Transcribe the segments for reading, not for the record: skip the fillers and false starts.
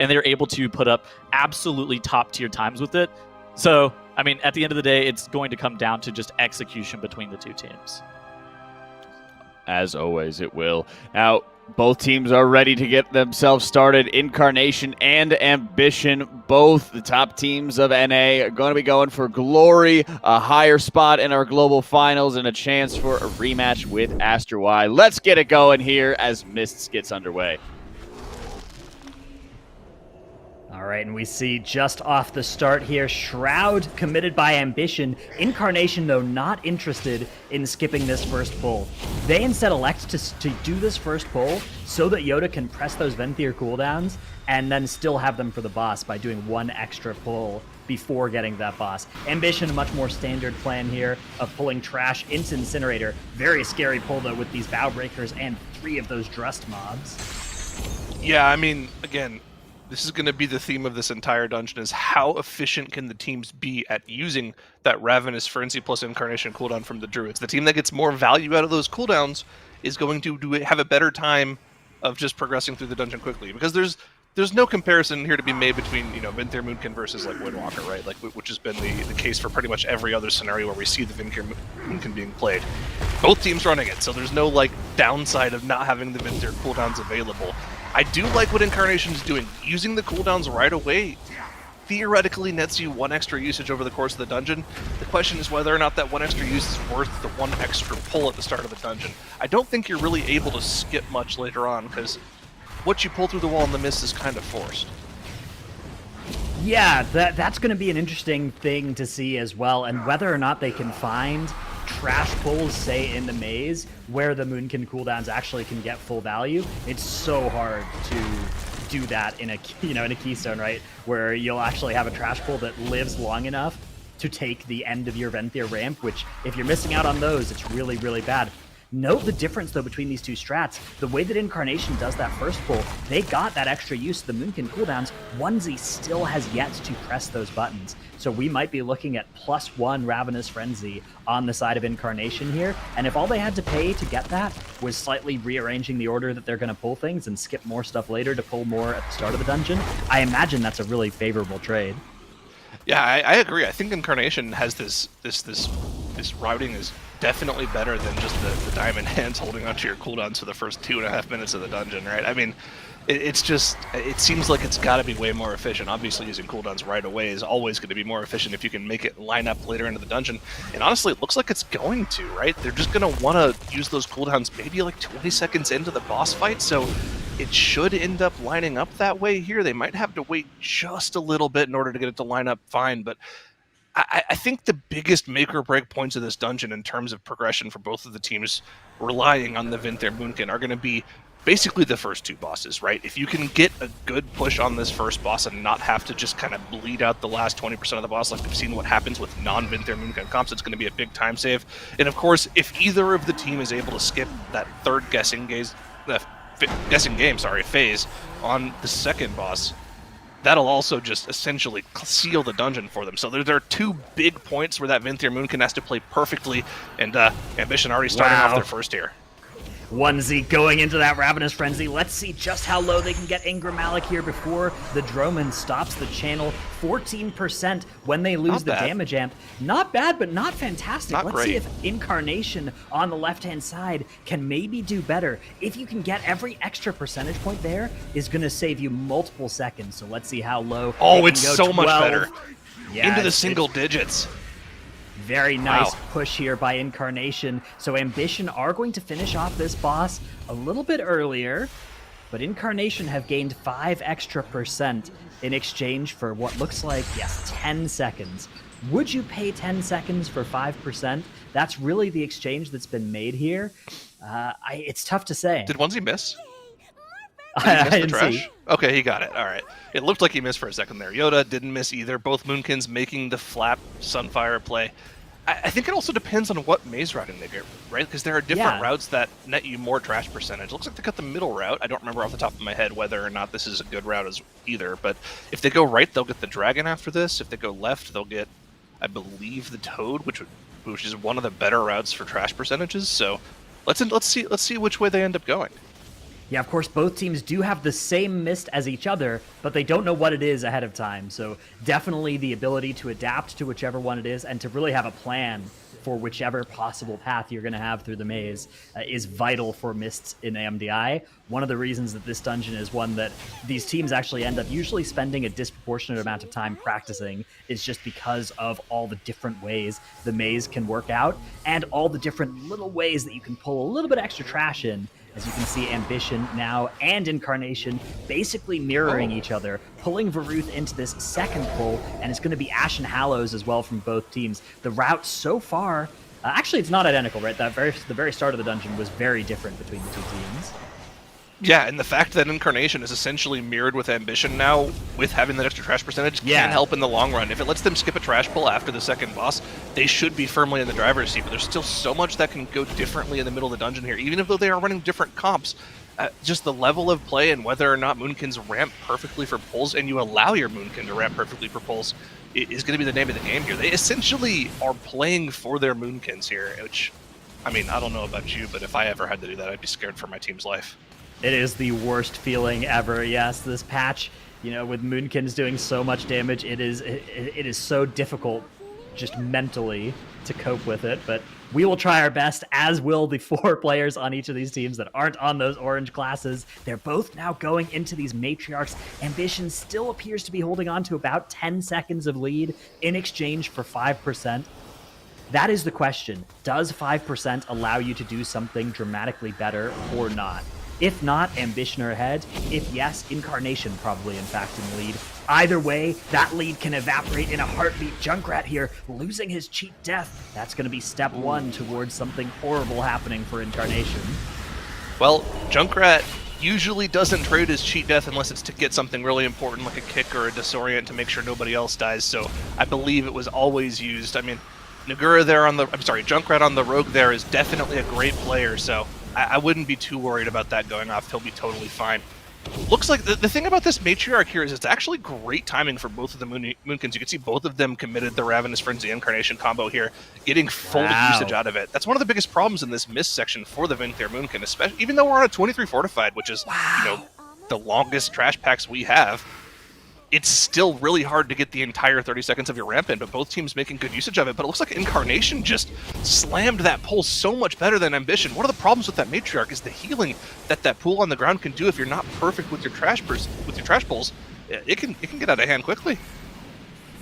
and they're able to put up absolutely top-tier times with it. So, I mean, at the end of the day, it's going to come down to just execution between the two teams. As always, it will. Now, both teams are ready to get themselves started. Incarnation and Ambition, both the top teams of NA, are going to be going for glory, a higher spot in our global finals, and a chance for a rematch with Aster Y. Let's get it going here as Mists gets underway. All right, and we see just off the start here, Shroud committed by Ambition. Incarnation, though, not interested in skipping this first pull. They instead elect to do this first pull so that Yoda can press those Venthyr cooldowns and then still have them for the boss by doing one extra pull before getting that boss. Ambition, a much more standard plan here of pulling trash into Incinerator. Very scary pull, though, with these Bow Breakers and 3 of those Drust mobs. Yeah, I mean, again, this is going to be the theme of this entire dungeon, is how efficient can the teams be at using that Ravenous Frenzy plus Incarnation cooldown from the Druids. The team that gets more value out of those cooldowns is going to have a better time of just progressing through the dungeon quickly, because there's no comparison here to be made between, you know, Venthyr Moonkin versus like Windwalker, right? Like, which has been the case for pretty much every other scenario where we see the Venthyr Moonkin being played. Both teams running it, so there's no like downside of not having the Venthyr cooldowns available. I do like what Incarnation's doing. Using the cooldowns right away theoretically nets you 1 extra usage over the course of the dungeon. The question is whether or not that 1 extra use is worth the 1 extra pull at the start of the dungeon. I don't think you're really able to skip much later on, because what you pull through the wall in the mist is kind of forced. Yeah, that's going to be an interesting thing to see as well, and whether or not they can find trash pulls, say, in the maze, where the Moonkin cooldowns actually can get full value. It's so hard to do that in a, in a Keystone, right? Where you'll actually have a trash pull that lives long enough to take the end of your Venthyr ramp, which, if you're missing out on those, it's really, really bad. Note the difference, though, between these two strats. The way that Incarnation does that first pull, they got that extra use of the Moonkin cooldowns. Onesie still has yet to press those buttons. So we might be looking at +1 Ravenous Frenzy on the side of Incarnation here. And if all they had to pay to get that was slightly rearranging the order that they're going to pull things and skip more stuff later to pull more at the start of the dungeon, I imagine that's a really favorable trade. Yeah, I agree. I think Incarnation has this routing is definitely better than just the diamond hands holding onto your cooldowns for the first 2.5 minutes of the dungeon, right? I mean, it seems like it's got to be way more efficient. Obviously, using cooldowns right away is always going to be more efficient if you can make it line up later into the dungeon. And honestly, it looks like it's going to, right? They're just going to want to use those cooldowns maybe like 20 seconds into the boss fight, so it should end up lining up that way here. They might have to wait just a little bit in order to get it to line up fine, but I think the biggest make or break points of this dungeon in terms of progression for both of the teams relying on the Venthyr Moonkin are going to be basically the first 2 bosses, right? If you can get a good push on this first boss and not have to just kind of bleed out the last 20% of the boss like we've seen what happens with non-Venthyr Moonkin comps, it's going to be a big time save. And of course, if either of the team is able to skip that third guessing game phase on the second boss, that'll also just essentially seal the dungeon for them. So there are 2 big points where that Venthyr Moonkin has to play perfectly, and Ambition already starting off their first here. Onesie going into that Ravenous Frenzy. Let's see just how low they can get Ingram Malik here before the Droman stops the channel. 14% when they lose the damage amp. Not bad, but not fantastic. Let's see if Incarnation on the left-hand side can maybe do better. If you can get every extra percentage point there, is going to save you multiple seconds. So let's see how low. Oh, it's so much better. Yeah, into the single digits. Very nice push here by Incarnation. So Ambition are going to finish off this boss a little bit earlier, but Incarnation have gained 5 extra % in exchange for what looks like, 10 seconds. Would you pay 10 seconds for 5%? That's really the exchange that's been made here. It's tough to say. Did Onesie miss? I didn't see. Okay, he got it. All right. It looked like he missed for a second there. Yoda didn't miss either. Both Moonkins making the flap Sunfire play. I think it also depends on what maze routing they get, right? Because there are different routes that net you more trash percentage. It looks like they got the middle route. I don't remember off the top of my head whether or not this is a good route as either. But if they go right, they'll get the dragon after this. If they go left, they'll get, I believe, the toad, which is one of the better routes for trash percentages. So let's see which way they end up going. Yeah, of course, both teams do have the same mist as each other, but they don't know what it is ahead of time. So definitely the ability to adapt to whichever one it is and to really have a plan for whichever possible path you're going to have through the maze is vital for mists in MDI. One of the reasons that this dungeon is one that these teams actually end up usually spending a disproportionate amount of time practicing is just because of all the different ways the maze can work out and all the different little ways that you can pull a little bit extra trash in. As you can see, Ambition now and Incarnation basically mirroring each other, pulling Varuth into this second pull, and it's going to be Ashen Hallows as well from both teams. The route so far, actually it's not identical, right? The very start of the dungeon was very different between the two teams. Yeah, and the fact that Incarnation is essentially mirrored with Ambition now, with having that extra trash percentage, can help in the long run. If it lets them skip a trash pull after the second boss, they should be firmly in the driver's seat, but there's still so much that can go differently in the middle of the dungeon here, even if they are running different comps. Just the level of play and whether or not Moonkins ramp perfectly for pulls, and you allow your Moonkin to ramp perfectly for pulls, is going to be the name of the game here. They essentially are playing for their Moonkins here, which, I mean, I don't know about you, but if I ever had to do that, I'd be scared for my team's life. It is the worst feeling ever. Yes, this patch, you know, with Moonkins doing so much damage, it is so difficult just mentally to cope with it, but we will try our best, as will the 4 players on each of these teams that aren't on those orange classes. They're both now going into these matriarchs. Ambition still appears to be holding on to about 10 seconds of lead in exchange for 5%. That is the question. Does 5% allow you to do something dramatically better or not? If not, Ambition are ahead. If yes, Incarnation probably in fact in the lead. Either way, that lead can evaporate in a heartbeat. Junkrat here losing his cheat death. That's going to be step 1 towards something horrible happening for Incarnation. Well, Junkrat usually doesn't trade his cheat death unless it's to get something really important like a kick or a disorient to make sure nobody else dies, so I believe it was always used. I mean, Nagura there on the, Junkrat on the rogue there is definitely a great player, so I wouldn't be too worried about that going off. He'll be totally fine. Looks like the thing about this Matriarch here is it's actually great timing for both of the Moonkins. You can see both of them committed the Ravenous Frenzy Incarnation combo here, getting full usage out of it. That's one of the biggest problems in this mist section for the Vingthair Moonkin, especially even though we're on a 23 Fortified, which is, you know, the longest trash packs we have. It's still really hard to get the entire 30 seconds of your ramp in, but both teams making good usage of it. But it looks like Incarnation just slammed that pull so much better than Ambition. One of the problems with that Matriarch is the healing that pull on the ground can do if you're not perfect with your trash pulls. It can get out of hand quickly.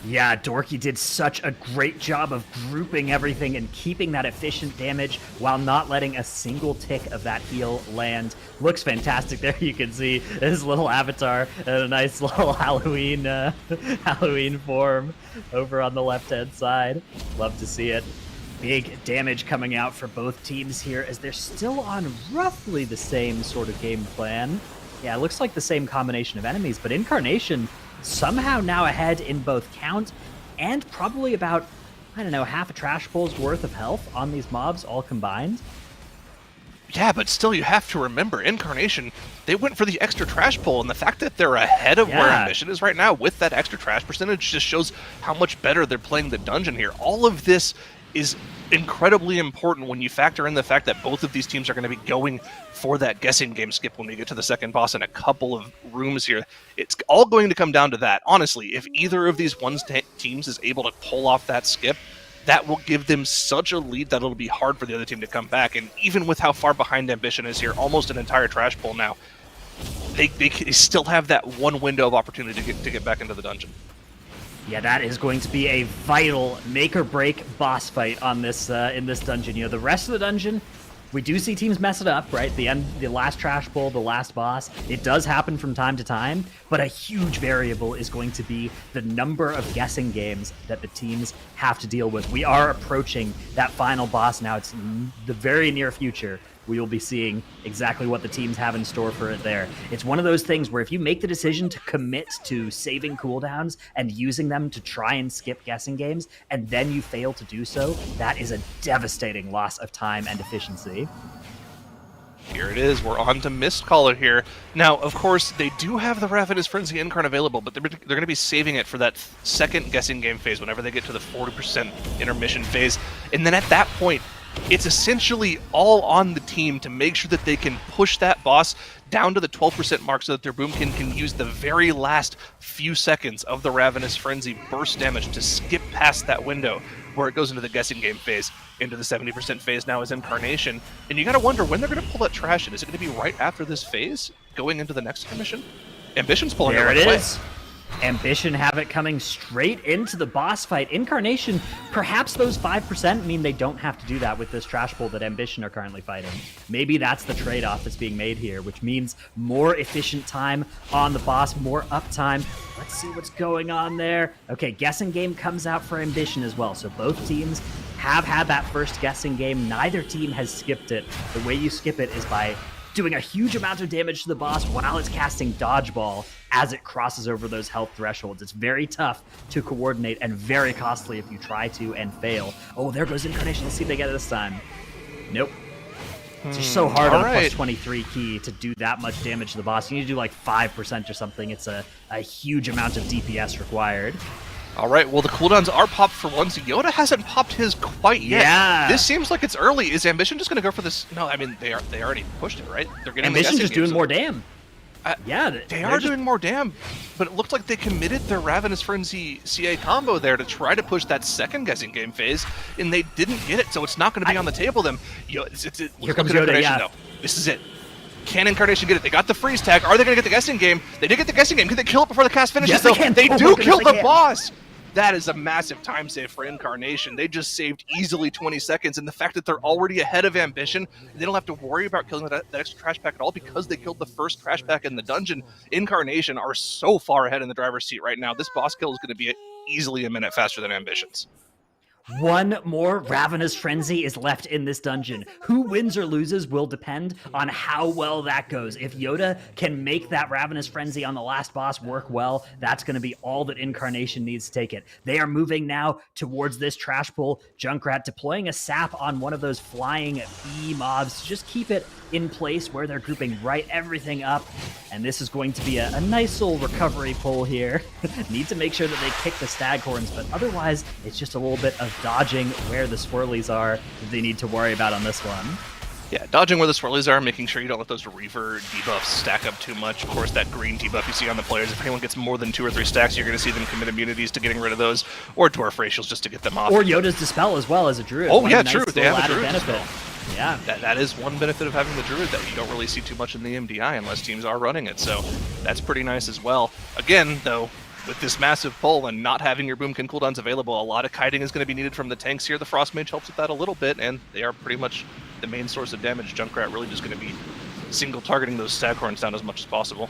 Yeah, Dorky did such a great job of grouping everything and keeping that efficient damage while not letting a single tick of that heal land. Looks fantastic there. You can see his little avatar and a nice little Halloween form over on the left-hand side. Love to see it. Big damage coming out for both teams here as they're still on roughly the same sort of game plan. Yeah, it looks like the same combination of enemies, but Incarnation somehow now ahead in both count and probably about, I don't know, half a trash pull's worth of health on these mobs all combined. Yeah, but still you have to remember, Incarnation, they went for the extra trash pull, and the fact that they're ahead of where Ambition is right now with that extra trash percentage just shows how much better they're playing the dungeon here. All of this is incredibly important when you factor in the fact that both of these teams are going to be going for that guessing game skip when we get to the second boss in a couple of rooms here. It's all going to come down to that. Honestly, if either of these teams is able to pull off that skip, that will give them such a lead that it'll be hard for the other team to come back. And even with how far behind Ambition is here, almost an entire trash pull now, they still have that one window of opportunity to get back into the dungeon. Yeah, that is going to be a vital make-or-break boss fight on this in this dungeon. You know, the rest of the dungeon, we do see teams mess it up, right? The last trash pull, the last boss, it does happen from time to time, but a huge variable is going to be the number of guessing games that the teams have to deal with. We are approaching that final boss now. It's in the very near future. We will be seeing exactly what the teams have in store for it there. It's one of those things where if you make the decision to commit to saving cooldowns and using them to try and skip guessing games, and then you fail to do so, that is a devastating loss of time and efficiency. Here it is. We're on to Mistcaller here. Now, of course, they do have the Ravenous Frenzy Incarn available, but they're going to be saving it for that second guessing game phase whenever they get to the 40% intermission phase. And then at that point, It's essentially all on the team to make sure that they can push that boss down to the 12% mark so that their Boomkin can use the very last few seconds of the Ravenous Frenzy burst damage to skip past that window where it goes into the guessing game phase. Into the 70% phase now is Incarnation. And you gotta wonder when they're gonna pull that trash in. Is it gonna be right after this phase, going into the next mission? Ambition's pulling it There right it away. is. Ambition have it coming straight into the boss fight. Incarnation, perhaps those 5% mean they don't have to do that with this trash pull that Ambition are currently fighting. Maybe that's the trade-off that's being made here, which means more efficient time on the boss, more uptime. Let's see what's going on there. Okay, guessing game comes out for Ambition as well, so both teams have had that first guessing game. Neither team has skipped it. The way you skip it is by doing a huge amount of damage to the boss while it's casting dodgeball as it crosses over those health thresholds. It's very tough to coordinate and very costly if you try to and fail. Oh, there goes Incarnation. Let's see if they get it this time. Nope. It's just so hard on a plus 23 key to do that much damage to the boss. You need to do like 5% or something. It's a huge amount of DPS required. All right, well, the cooldowns are popped for once. Yoda hasn't popped his quite yet. Yeah. This seems like it's early. Is Ambition just going to go for this? No, I mean, they already pushed it, right? They're getting Ambition's the just guessing doing game, more dam. Yeah, They are doing more dam, but it looked like they committed their Ravenous Frenzy CA combo there to try to push that second guessing game phase, and they didn't get it, so it's not going to be on the table then. Here comes Yoda, yeah. Though. This is it. Can Incarnation get it? They got the freeze tag. Are they going to get the guessing game? They did get the guessing game. Can they kill it before the cast finishes? Yes, they can. They Oh do my kill goodness, the they can. boss. That is a massive time save for Incarnation. They just saved easily 20 seconds, and the fact that they're already ahead of Ambition, they don't have to worry about killing that extra trash pack at all because they killed the first trash pack in the dungeon. Incarnation are so far ahead in the driver's seat right now. This boss kill is going to be easily a minute faster than Ambition's. One more Ravenous Frenzy is left in this dungeon. Who wins or loses will depend on how well that goes. If Yoda can make that Ravenous Frenzy on the last boss work well, that's going to be all that Incarnation needs to take it. They are moving now towards this trash pull. Junkrat deploying a sap on one of those flying bee mobs to just keep it in place where they're grouping right everything up. And this is going to be a nice little recovery pull here. Need to make sure that they kick the staghorns, but otherwise it's just a little bit of dodging where the swirlies are that they need to worry about on this one. Yeah, dodging where the swirlies are, making sure you don't let those Reaver debuffs stack up too much. Of course, that green debuff you see on the players, if anyone gets more than 2 or 3 stacks, you're going to see them commit immunities to getting rid of those, or Dwarf Racials just to get them off. Or Yoda's Dispel as well as a Druid. Oh, What yeah, a nice true. They little have a added Druid benefit. Yeah. That is one benefit of having the Druid that you don't really see too much in the MDI unless teams are running it, so that's pretty nice as well. Again, though, with this massive pull and not having your Boomkin cooldowns available, a lot of kiting is going to be needed from the tanks here. The Frost Mage helps with that a little bit, and they are pretty much the main source of damage. Junkrat really just going to be single targeting those staghorns down as much as possible.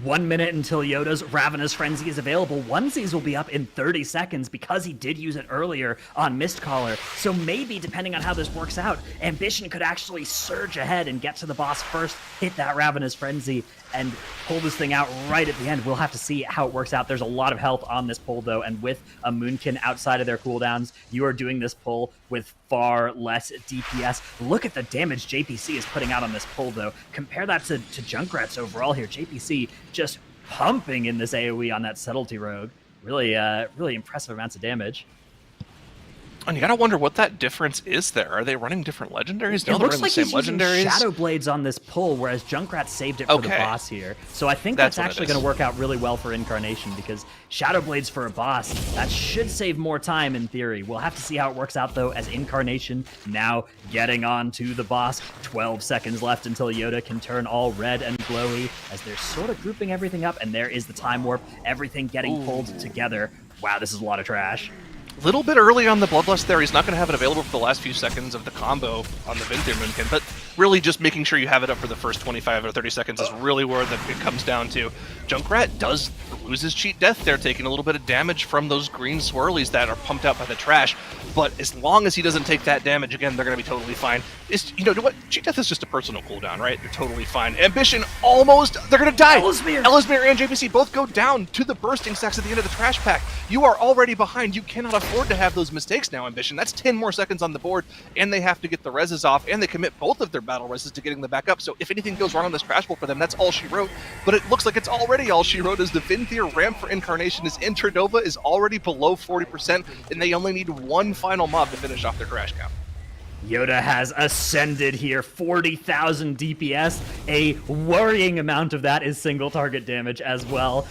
1 minute until Yoda's Ravenous Frenzy is available. Onesies will be up in 30 seconds because he did use it earlier on Mistcaller. So maybe, depending on how this works out, Ambition could actually surge ahead and get to the boss first, hit that Ravenous Frenzy, and pull this thing out right at the end. We'll have to see how it works out. There's a lot of health on this pull, though, and with a Moonkin outside of their cooldowns, you are doing this pull with far less DPS. Look at the damage JPC is putting out on this pull, though. Compare that to Junkrat's overall here. JPC just pumping in this AoE on that Subtlety Rogue. Really, really impressive amounts of damage. And you gotta wonder what that difference is there. Are they running different legendaries? No, It they're looks running like the he's same using legendaries. Shadow Blades on this pull, whereas Junkrat saved it for the Okay. boss here. So I think That's that's what it actually is. going to work out really well for Incarnation, because Shadow Blades for a boss, that should save more time in theory. We'll have to see how it works out, though, as Incarnation now getting on to the boss. 12 seconds left until Yoda can turn all red and glowy, as they're sort of grouping everything up, and there is the Time Warp, everything getting pulled together. Wow, this is a lot of trash. Little bit early on the Bloodlust there. He's not going to have it available for the last few seconds of the combo on the Vinthier Moonkin, but really just making sure you have it up for the first 25 or 30 seconds is really where it comes down to. Junkrat does lose his cheat death there, taking a little bit of damage from those green swirlies that are pumped out by the trash, but as long as he doesn't take that damage, again, they're going to be totally fine. You know what? Cheat death is just a personal cooldown, right? They're totally fine. Ambition almost, they're going to die! Ellesmere and JPC both go down to the bursting stacks at the end of the trash pack. You are already behind. You cannot afford to have those mistakes now, Ambition. That's 10 more seconds on the board, and they have to get the reses off, and they commit both of their battle reses to getting them back up. So if anything goes wrong on this trash pull for them, that's all she wrote. But it looks like it's already all she wrote, as the Vinthier ramp for Incarnation is Intradova is already below 40%, and they only need one final mob to finish off their crash count. Yoda has ascended here, 40,000 DPS. A worrying amount of that is single target damage as well.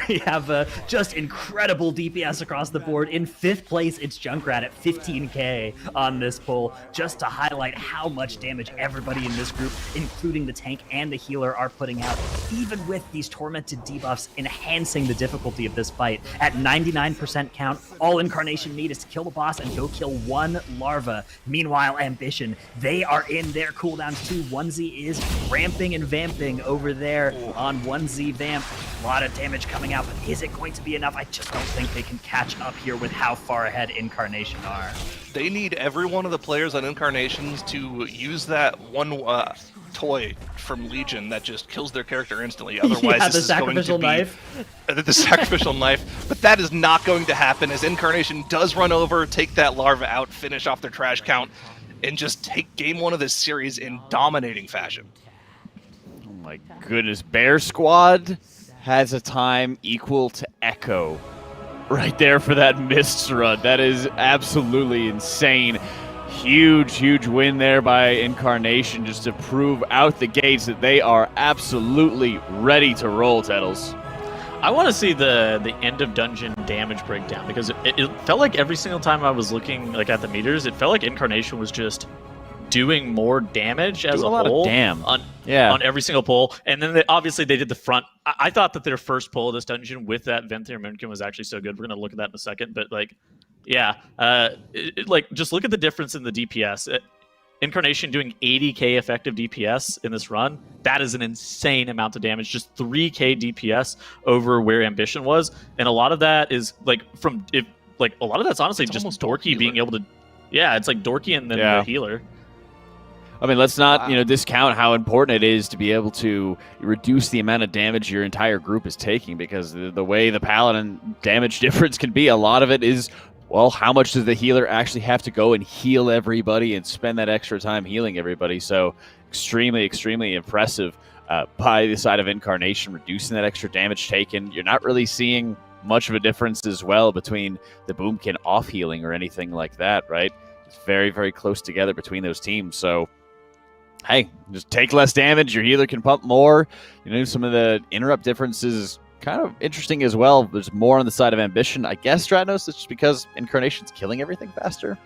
We have just incredible DPS across the board. In 5th place, it's Junkrat at 15k on this pull, just to highlight how much damage everybody in this group, including the tank and the healer, are putting out, even with these tormented debuffs enhancing the difficulty of this fight. At 99% count, all Incarnation need is to kill the boss and go kill one larva. Meanwhile, Ambition, they are in their cooldowns too. 1Z is ramping and vamping over there on 1Z Vamp. A lot of damage coming out, but is it going to be enough? I just don't think they can catch up here with how far ahead Incarnation are. They need every one of the players on Incarnations to use that one toy from Legion that just kills their character instantly. Otherwise, yeah, this the is going to sacrificial be knife. The sacrificial knife. But that is not going to happen, as Incarnation does run over, take that larva out, finish off their trash count, and just take game 1 of this series in dominating fashion. Oh my goodness. Bear Squad has a time equal to Echo right there for that Mists run. That is absolutely insane. Huge win there by Incarnation, just to prove out the gates that they are absolutely ready to roll, Tettles. I want to see the end of dungeon damage breakdown, because it felt like every single time I was looking like at the meters, it felt like Incarnation was just doing more damage as a lot whole of damn on every single pull. And then obviously they did the front. I thought that their first pull of this dungeon with that Venthyr Moonkin was actually so good. We're going to look at that in a second, but like, yeah, like just look at the difference in the DPS. Incarnation doing 80k effective DPS in this run. That is an insane amount of damage. Just 3k DPS over where Ambition was, and a lot of that is like a lot of that's honestly It's just almost Dorky being able to. Yeah, it's like Dorky and then the healer. I mean, let's not discount how important it is to be able to reduce the amount of damage your entire group is taking, because the way the Paladin damage difference can be, a lot of it is, well, how much does the healer actually have to go and heal everybody and spend that extra time healing everybody? So extremely impressive by the side of Incarnation, reducing that extra damage taken. You're not really seeing much of a difference as well between the Boomkin off healing or anything like that, right? It's very close together between those teams. So, hey, just take less damage. Your healer can pump more. Some of the interrupt differences kind of interesting as well. There's more on the side of Ambition. I guess, Stratnos, it's just because Incarnation's killing everything faster.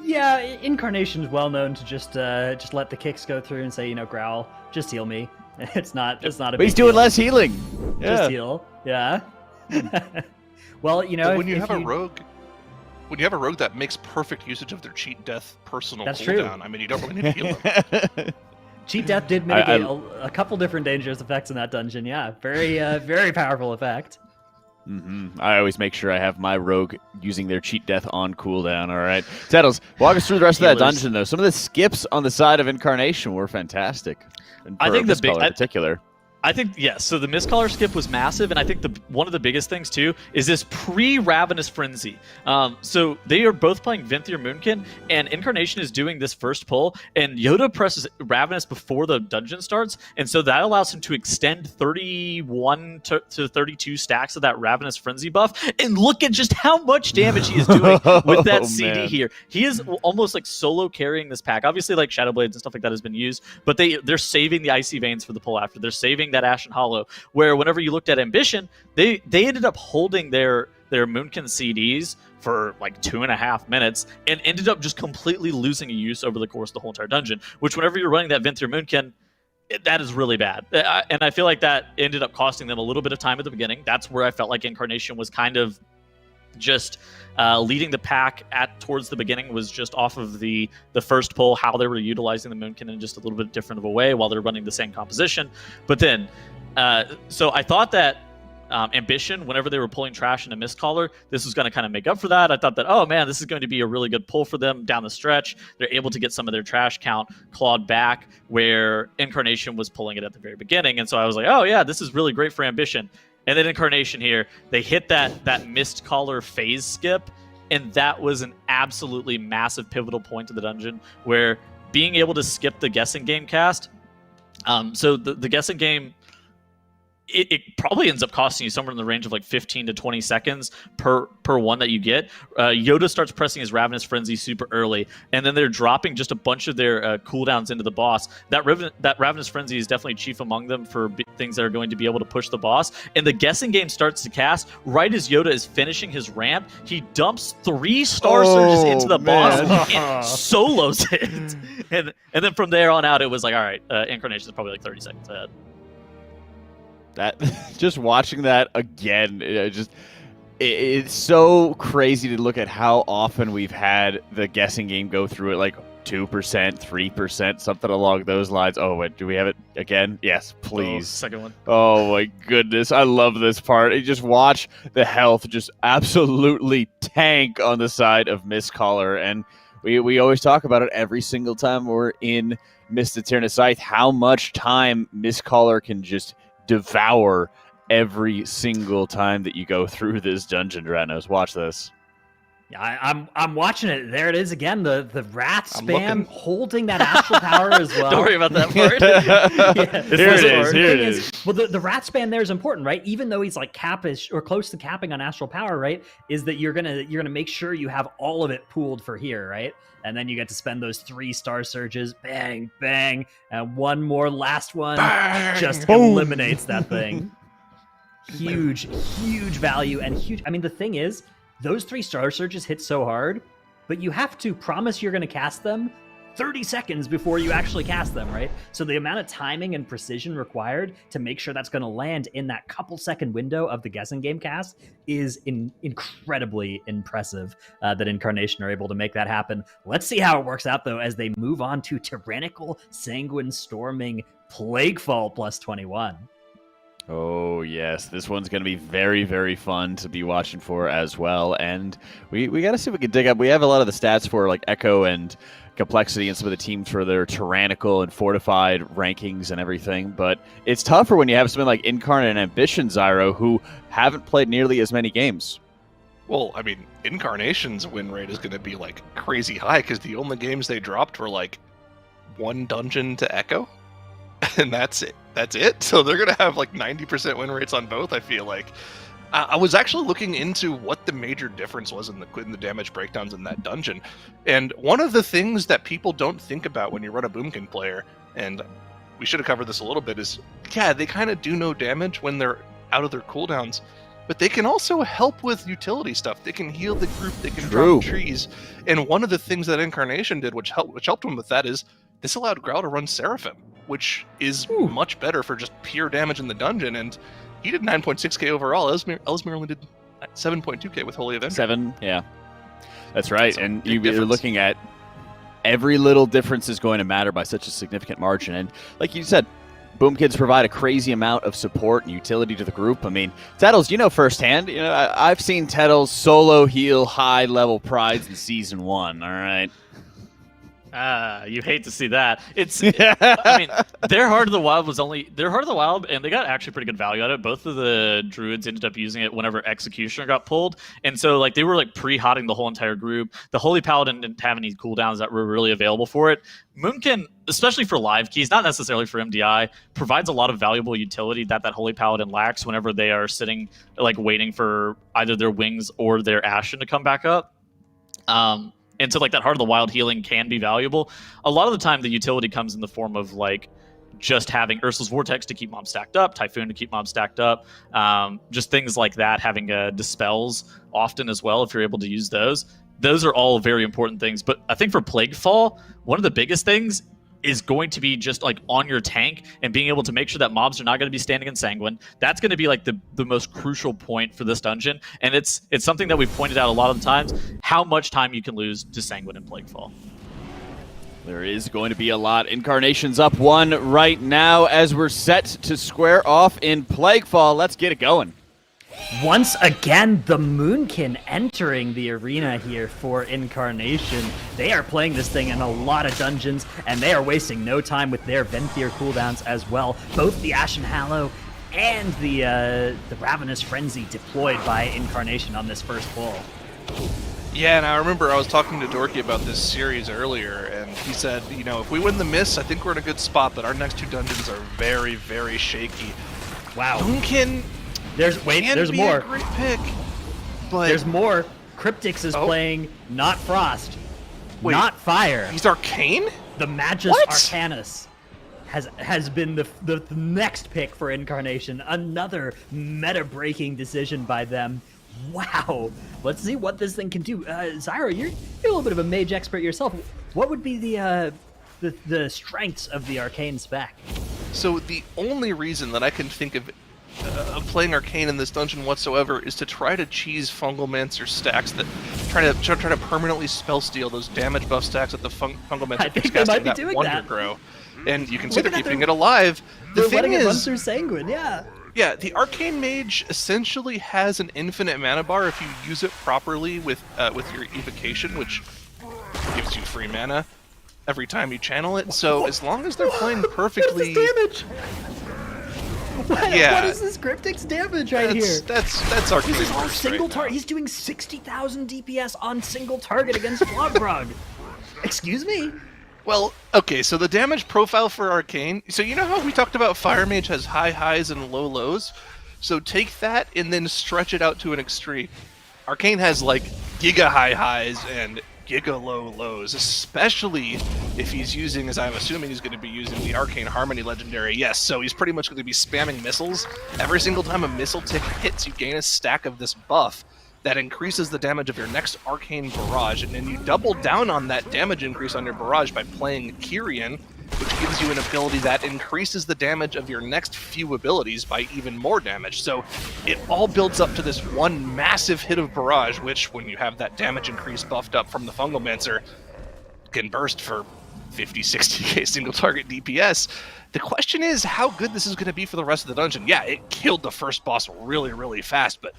Yeah, Incarnation's well known to just let the kicks go through and say, Growl, just heal me. It's not a But big he's doing deal. less healing. Just heal. Yeah. Well, But when you have a rogue that makes perfect usage of their cheat death personal That's true. cooldown, I mean, you don't really need to heal them. Cheat Death did mitigate a couple different dangerous effects in that dungeon. Yeah, very powerful effect. I always make sure I have my rogue using their cheat death on cooldown. All right, Tettles, walk us through the rest of that dungeon, though. Some of the skips on the side of Incarnation were fantastic. And I think the big in particular. I think, yes, so the Mistcaller skip was massive, and I think one of the biggest things, too, is this pre-Ravenous Frenzy. So they are both playing Venthyr Moonkin, and Incarnation is doing this first pull, and Yoda presses Ravenous before the dungeon starts, and so that allows him to extend 31 to 32 stacks of that Ravenous Frenzy buff, and look at just how much damage he is doing with that CD here. He is almost like solo carrying this pack. Obviously, like Shadow Blades and stuff like that has been used, but they're saving the Icy Veins for the pull after. They're saving that Ashen Hollow, where whenever you looked at Ambition, they ended up holding their Moonkin CDs for like 2.5 minutes and ended up just completely losing use over the course of the whole entire dungeon, which whenever you're running that Venthyr Moonkin, that is really bad. And I feel like that ended up costing them a little bit of time at the beginning. That's where I felt like Incarnation was kind of just leading the pack towards the beginning, was just off of the first pull, how they were utilizing the Moonkin in just a little bit different of a way while they're running the same composition. But then, so I thought that Ambition, whenever they were pulling trash into Mistcaller, this was going to kind of make up for that. I thought that, oh man, this is going to be a really good pull for them down the stretch. They're able to get some of their trash count clawed back where Incarnation was pulling it at the very beginning. And so I was like, oh yeah, this is really great for Ambition. And then Incarnation here, they hit that Mistcaller phase skip, and that was an absolutely massive pivotal point of the dungeon, where being able to skip the guessing game cast. So the guessing game, it probably ends up costing you somewhere in the range of like 15 to 20 seconds per one that you get. Yoda starts pressing his Ravenous Frenzy super early, and then they're dropping just a bunch of their cooldowns into the boss. That Ravenous Frenzy is definitely chief among them for things that are going to be able to push the boss. And the guessing game starts to cast right as Yoda is finishing his ramp. He dumps 3 Star Surges into the boss and solos it. And then from there on out, it was like, all right, Incarnation is probably like 30 seconds ahead. That just watching that again, it's so crazy to look at how often we've had the guessing game go through it, like 2%, 3%, something along those lines. Oh, wait, do we have it again? Yes, please. Second one. Oh my goodness, I love this part. You just watch the health just absolutely tank on the side of Mistcaller, and we always talk about it every single time we're in Mist Eterna Scythe, how much time Mistcaller can just devour every single time that you go through this dungeon, Dranos. Watch this. Yeah, I'm watching it. There it is again. The rat spam holding that astral power as well. Don't worry about that part. Yeah, Here it is. Well, the rat spam there is important, right? Even though he's like capish or close to capping on astral power, right? Is that you're gonna make sure you have all of it pooled for here, right? And then you get to spend those 3 Star Surges, bang, bang, and one more last one just eliminates that thing. Huge value and huge. I mean, the thing is, those 3 Star Surges hit so hard, but you have to promise you're going to cast them 30 seconds before you actually cast them, right? So the amount of timing and precision required to make sure that's going to land in that couple second window of the guessing game cast is incredibly impressive that Incarnation are able to make that happen. Let's see how it works out, though, as they move on to Tyrannical Sanguine Storming Plaguefall plus 21. Oh, yes. This one's going to be very, very fun to be watching for as well. And we got to see if we can dig up. We have a lot of the stats for like Echo and Complexity and some of the teams for their Tyrannical and Fortified rankings and everything. But it's tougher when you have something like Incarnate and Ambition, Zyro, who haven't played nearly as many games. Well, I mean, Incarnation's win rate is going to be like crazy high because the only games they dropped were like 1 dungeon to Echo. And that's it. So they're gonna have like 90% win rates on both. I feel like. I was actually looking into what the major difference was in the damage breakdowns in that dungeon, and one of the things that people don't think about when you run a Boomkin player, and we should have covered this a little bit, is they kind of do no damage when they're out of their cooldowns, but they can also help with utility stuff. They can heal the group. They can drop trees, and one of the things that Incarnation did, which helped them with that, is this allowed Grau to run Seraphim, which is much better for just pure damage in the dungeon, and he did 9.6k overall. Ellesmere only did 7.2k with Holy Avenger. 7, yeah. That's right, and you're looking at every little difference is going to matter by such a significant margin, and like you said, Boomkins provide a crazy amount of support and utility to the group. I mean, Tettles, you know firsthand, I've seen Tettles solo heal high-level prides in Season 1, all right? You hate to see that. I mean, their Heart of the Wild, and they got actually pretty good value out of it. Both of the druids ended up using it whenever Executioner got pulled, and so like they were like pre-hotting the whole entire group. The Holy Paladin didn't have any cooldowns that were really available for it. Moonkin, especially for live keys, not necessarily for MDI, provides a lot of valuable utility that Holy Paladin lacks whenever they are sitting like waiting for either their wings or their Ashen to come back up. And so like that Heart of the Wild healing can be valuable. A lot of the time the utility comes in the form of like just having Ursula's Vortex to keep mobs stacked up, Typhoon to keep mobs stacked up, just things like that, having Dispels often as well if you're able to use those. Those are all very important things. But I think for Plaguefall, one of the biggest things is going to be just like on your tank and being able to make sure that mobs are not going to be standing in Sanguine. That's going to be like the most crucial point for this dungeon. And it's something that we've pointed out a lot of the times, how much time you can lose to Sanguine and Plaguefall. There is going to be a lot. Incarnation's up 1 right now as we're set to square off in Plaguefall. Let's get it going. Once again, the Moonkin entering the arena here for Incarnation. They are playing this thing in a lot of dungeons, and they are wasting no time with their Venthyr cooldowns as well. Both the Ashen Hallow and the Ravenous Frenzy deployed by Incarnation on this first pull. Yeah, and I remember I was talking to Dorky about this series earlier, and he said, if we win the Miss, I think we're in a good spot, but our next 2 dungeons are very, very shaky. Wow. Duncan There's can be more. a great pick, but There's more. Cryptix is playing not Frost, Wait. not Fire. he's Arcane? The Magus What? Arcanus has been the next pick for Incarnation. Another meta-breaking decision by them. Wow. Let's see what this thing can do. Zyro, you're a little bit of a mage expert yourself. What would be the strengths of the Arcane spec? So the only reason that I can think of playing Arcane in this dungeon whatsoever is to try to cheese Fungalmancer stacks that try to permanently spell steal those damage buff stacks that the Fungalmancer I keeps think they might casting be that doing Wonder that. Grow. And you can see Look they're at that, keeping they're- it alive. The They're thing letting it run is, through Sanguine, yeah. yeah, the Arcane Mage essentially has an infinite mana bar if you use it properly with your evocation, which gives you free mana every time you channel it. So as long as they're playing perfectly, Damage. Yeah. What is this Cryptix damage right here? that's Arcane. This is all burst single right now. target. He's doing 60,000 DPS on single target against Flogbrog. Excuse me? Well, okay, so the damage profile for Arcane, so you know how we talked about Fire Mage has high highs and low lows? So take that and then stretch it out to an extreme. Arcane has like giga high highs and giga low lows, especially if he's using, as I'm assuming he's going to be using, the Arcane Harmony Legendary. Yes, so he's pretty much going to be spamming missiles. Every single time a missile tick hits, you gain a stack of this buff that increases the damage of your next Arcane Barrage, and then you double down on that damage increase on your Barrage by playing Kyrian, which gives you an ability that increases the damage of your next few abilities by even more damage. So it all builds up to this one massive hit of Barrage, which, when you have that damage increase buffed up from the Fungalmancer, can burst for 50, 60k single target DPS. The question is how good this is going to be for the rest of the dungeon. Yeah, it killed the first boss really, really fast, but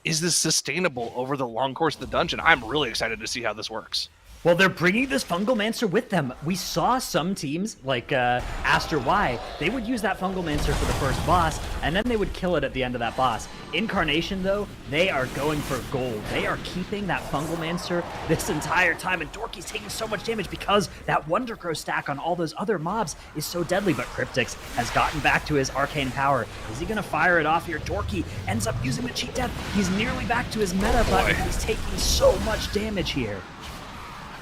is this sustainable over the long course of the dungeon? I'm really excited to see how this works. Well, they're bringing this Fungalmancer with them. We saw some teams, like Aster Y, they would use that Fungalmancer for the first boss, and then they would kill it at the end of that boss. Incarnation, though, they are going for gold. They are keeping that Fungalmancer this entire time, and Dorky's taking so much damage because that Wonder Crow stack on all those other mobs is so deadly, but Cryptix has gotten back to his arcane power. Is he going to fire it off here? Dorky ends up using the cheat death. He's nearly back to his meta, but he's taking so much damage here.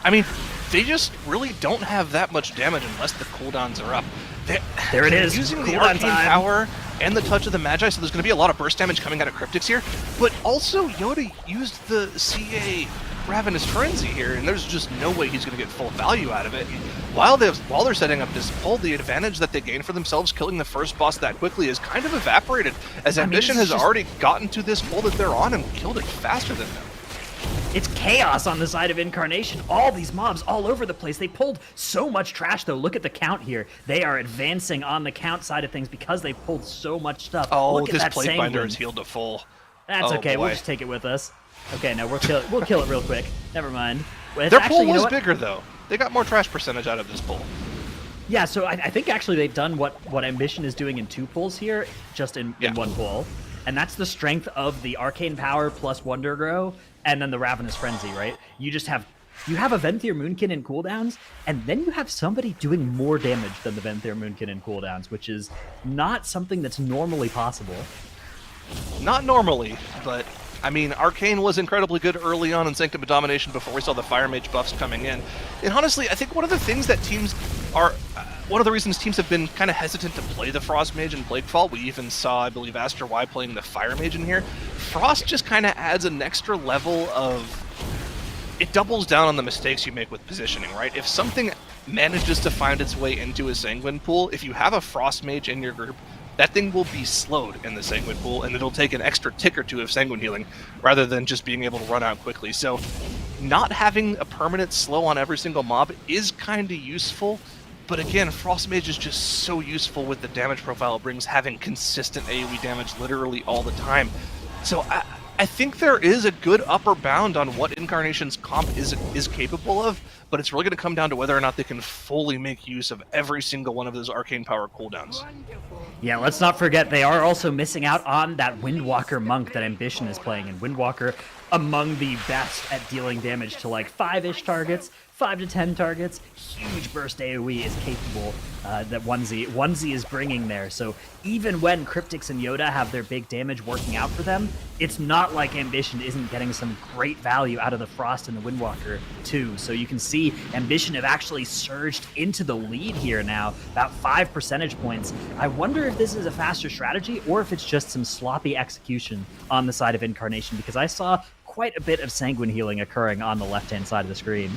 I mean, they just really don't have that much damage unless the cooldowns are up. There it they're is. Using the Cooldown arcane time. power and the touch of the Magi, so there's going to be a lot of burst damage coming out of Cryptix here. But also, Yoda used the CA Ravenous Frenzy here, and there's just no way he's going to get full value out of it. While they're setting up this pull, the advantage that they gain for themselves killing the first boss that quickly is kind of evaporated, as Ambition has already gotten to this pull that they're on and killed it faster than them. It's chaos on the side of Incarnation. All these mobs all over the place. They pulled so much trash, though. Look at the count here. They are advancing on the count side of things because they pulled so much stuff. Oh, Look at this that Plate Sanguine. Binder is healed to full. That's Oh, okay. boy. We'll just take it with us. Okay, no, we'll kill it real quick. Never mind. It's Their actually, pull you know was what? bigger, though. They got more trash percentage out of this pull. Yeah, so I think actually they've done what Ambition is doing in two pulls here, just in one pull. And that's the strength of the Arcane Power plus Wonder Grow, and then the Ravenous Frenzy, right? You have a Venthyr Moonkin in cooldowns, and then you have somebody doing more damage than the Venthyr Moonkin in cooldowns, which is not something that's normally possible. Not normally, but I mean, Arcane was incredibly good early on in Sanctum of Domination before we saw the Fire Mage buffs coming in. And honestly, I think one of the things that teams are... one of the reasons teams have been kind of hesitant to play the Frost Mage in Plaguefall, we even saw, I believe, Aster Y playing the Fire Mage in here. Frost just kind of adds an extra level of... It doubles down on the mistakes you make with positioning, right? If something manages to find its way into a Sanguine pool, if you have a Frost Mage in your group, that thing will be slowed in the Sanguine pool, and it'll take an extra tick or two of Sanguine healing, rather than just being able to run out quickly. So, not having a permanent slow on every single mob is kind of useful, but again, Frost Mage is just so useful with the damage profile it brings, having consistent AoE damage literally all the time. So I think there is a good upper bound on what Incarnation's comp is capable of, but it's really going to come down to whether or not they can fully make use of every single one of those arcane power cooldowns. Yeah, let's not forget they are also missing out on that Windwalker Monk that Ambition is playing, and Windwalker among the best at dealing damage to like 5-ish targets. 5 to 10 targets. Huge burst AoE is capable that Onesie is bringing there. So even when Cryptix and Yoda have their big damage working out for them, it's not like Ambition isn't getting some great value out of the Frost and the Windwalker too. So you can see Ambition have actually surged into the lead here now, about 5 percentage points. I wonder if this is a faster strategy or if it's just some sloppy execution on the side of Incarnation, because I saw quite a bit of sanguine healing occurring on the left-hand side of the screen.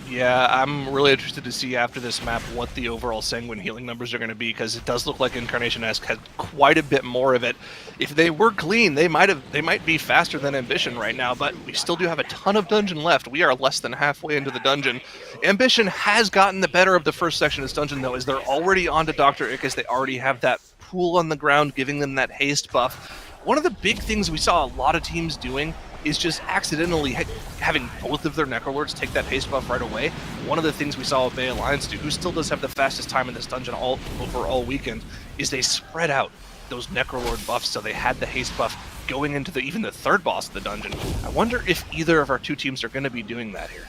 Yeah, I'm really interested to see after this map what the overall sanguine healing numbers are going to be, because it does look like Incarnation has had quite a bit more of it. If they were clean, they might be faster than Ambition right now, but we still do have a ton of dungeon left. We are less than halfway into the dungeon. Ambition has gotten the better of the first section of this dungeon, though, as they're already onto Dr. Ickes. They already have that pool on the ground, giving them that haste buff. One of the big things we saw a lot of teams doing is just accidentally having both of their Necrolords take that haste buff right away. One of the things we saw Bay Alliance do, who still does have the fastest time in this dungeon all weekend, is they spread out those Necrolord buffs, so they had the haste buff going into even the third boss of the dungeon. I wonder if either of our two teams are going to be doing that here.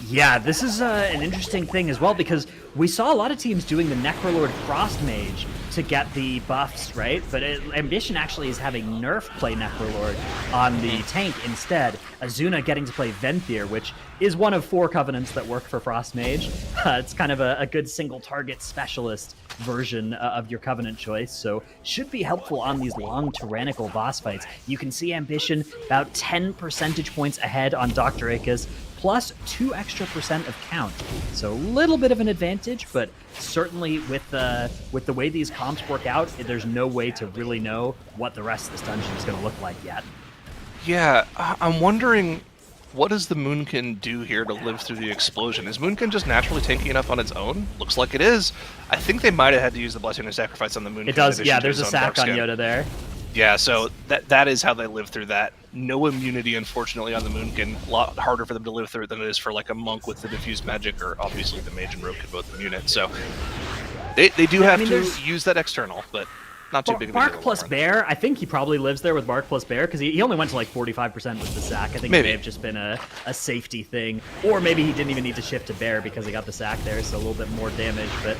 Yeah, this is an interesting thing as well, because we saw a lot of teams doing the Necrolord Frost Mage to get the buffs, right? But Ambition actually is having Nerf play Necrolord on the tank instead. Azuna getting to play Venthyr, which is one of 4 covenants that work for Frost Mage. It's kind of a good single target specialist version of your covenant choice, so should be helpful on these long tyrannical boss fights. You can see Ambition about 10 percentage points ahead on Dr. Ickes, plus 2 extra percent of count. So a little bit of an advantage, but certainly with the way these comps work out, there's no way to really know what the rest of this dungeon is going to look like yet. Yeah, I'm wondering, what does the Moonkin do here to live through the explosion? Is Moonkin just naturally tanky enough on its own? Looks like it is. I think they might have had to use the Blessing of Sacrifice on the Moonkin. It does, yeah, there's a sack on Yoda there. Yeah, so that is how they live through that. No immunity, unfortunately, on the Moonkin. A lot harder for them to live through it than it is for like a monk with the diffused magic, or obviously the mage and rogue can both immune it. So they do have to use that external, but not too big of a deal. Bark plus Bear, I think he probably lives there with Bark plus Bear, because he only went to like 45% with the sack. I think it may have just been a safety thing, or maybe he didn't even need to shift to Bear because he got the sack there, so a little bit more damage, but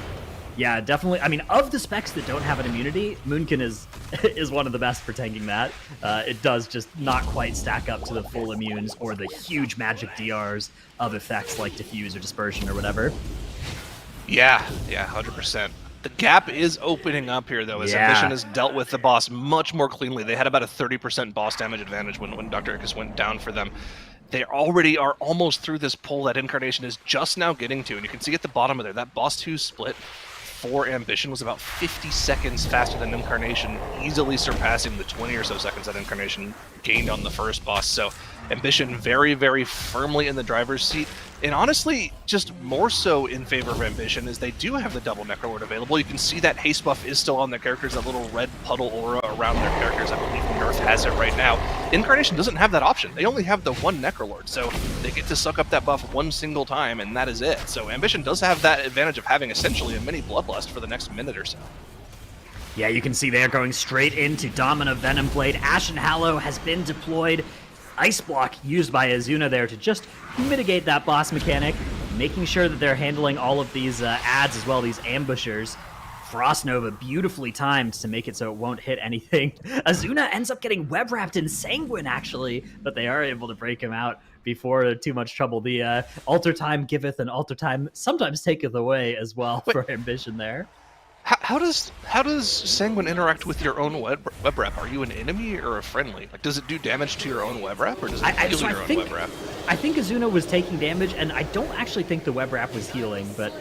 yeah, definitely. I mean, of the specs that don't have an immunity, Moonkin is one of the best for tanking that. It does just not quite stack up to the full immunes or the huge magic DRs of effects like Diffuse or Dispersion or whatever. Yeah, 100%. The gap is opening up here, though, as Ambition has dealt with the boss much more cleanly. They had about a 30% boss damage advantage when Dr. Ickes went down for them. They already are almost through this pull that Incarnation is just now getting to, and you can see at the bottom of there, that boss 2 split for Ambition was about 50 seconds faster than Incarnation, easily surpassing the 20 or so seconds that Incarnation gained on the first boss. So Ambition very, very firmly in the driver's seat, and honestly, just more so in favor of Ambition, as they do have the double Necrolord available. You can see that haste buff is still on their characters, that little red puddle aura around their characters. I believe Nerf has it right now. Incarnation doesn't have that option. They only have the one Necrolord, so they get to suck up that buff one single time, and that is it. So Ambition does have that advantage of having essentially a mini Bloodlust for the next minute or so. Yeah, you can see they're going straight into Domina Venom Blade. Ashen Hallow has been deployed. Ice Block used by Azuna there to just mitigate that boss mechanic, making sure that they're handling all of these ads as well, these ambushers. Frost Nova beautifully timed to make it so it won't hit anything. Azuna ends up getting web wrapped in Sanguine, actually, but they are able to break him out before too much trouble. The altar time giveth and altar time sometimes taketh away as well for Ambition there. How does Sanguine interact with your own web wrap? Are you an enemy or a friendly? Like, does it do damage to your own web wrap, or does it heal your own web wrap? I think Azuna was taking damage, and I don't actually think the web wrap was healing, but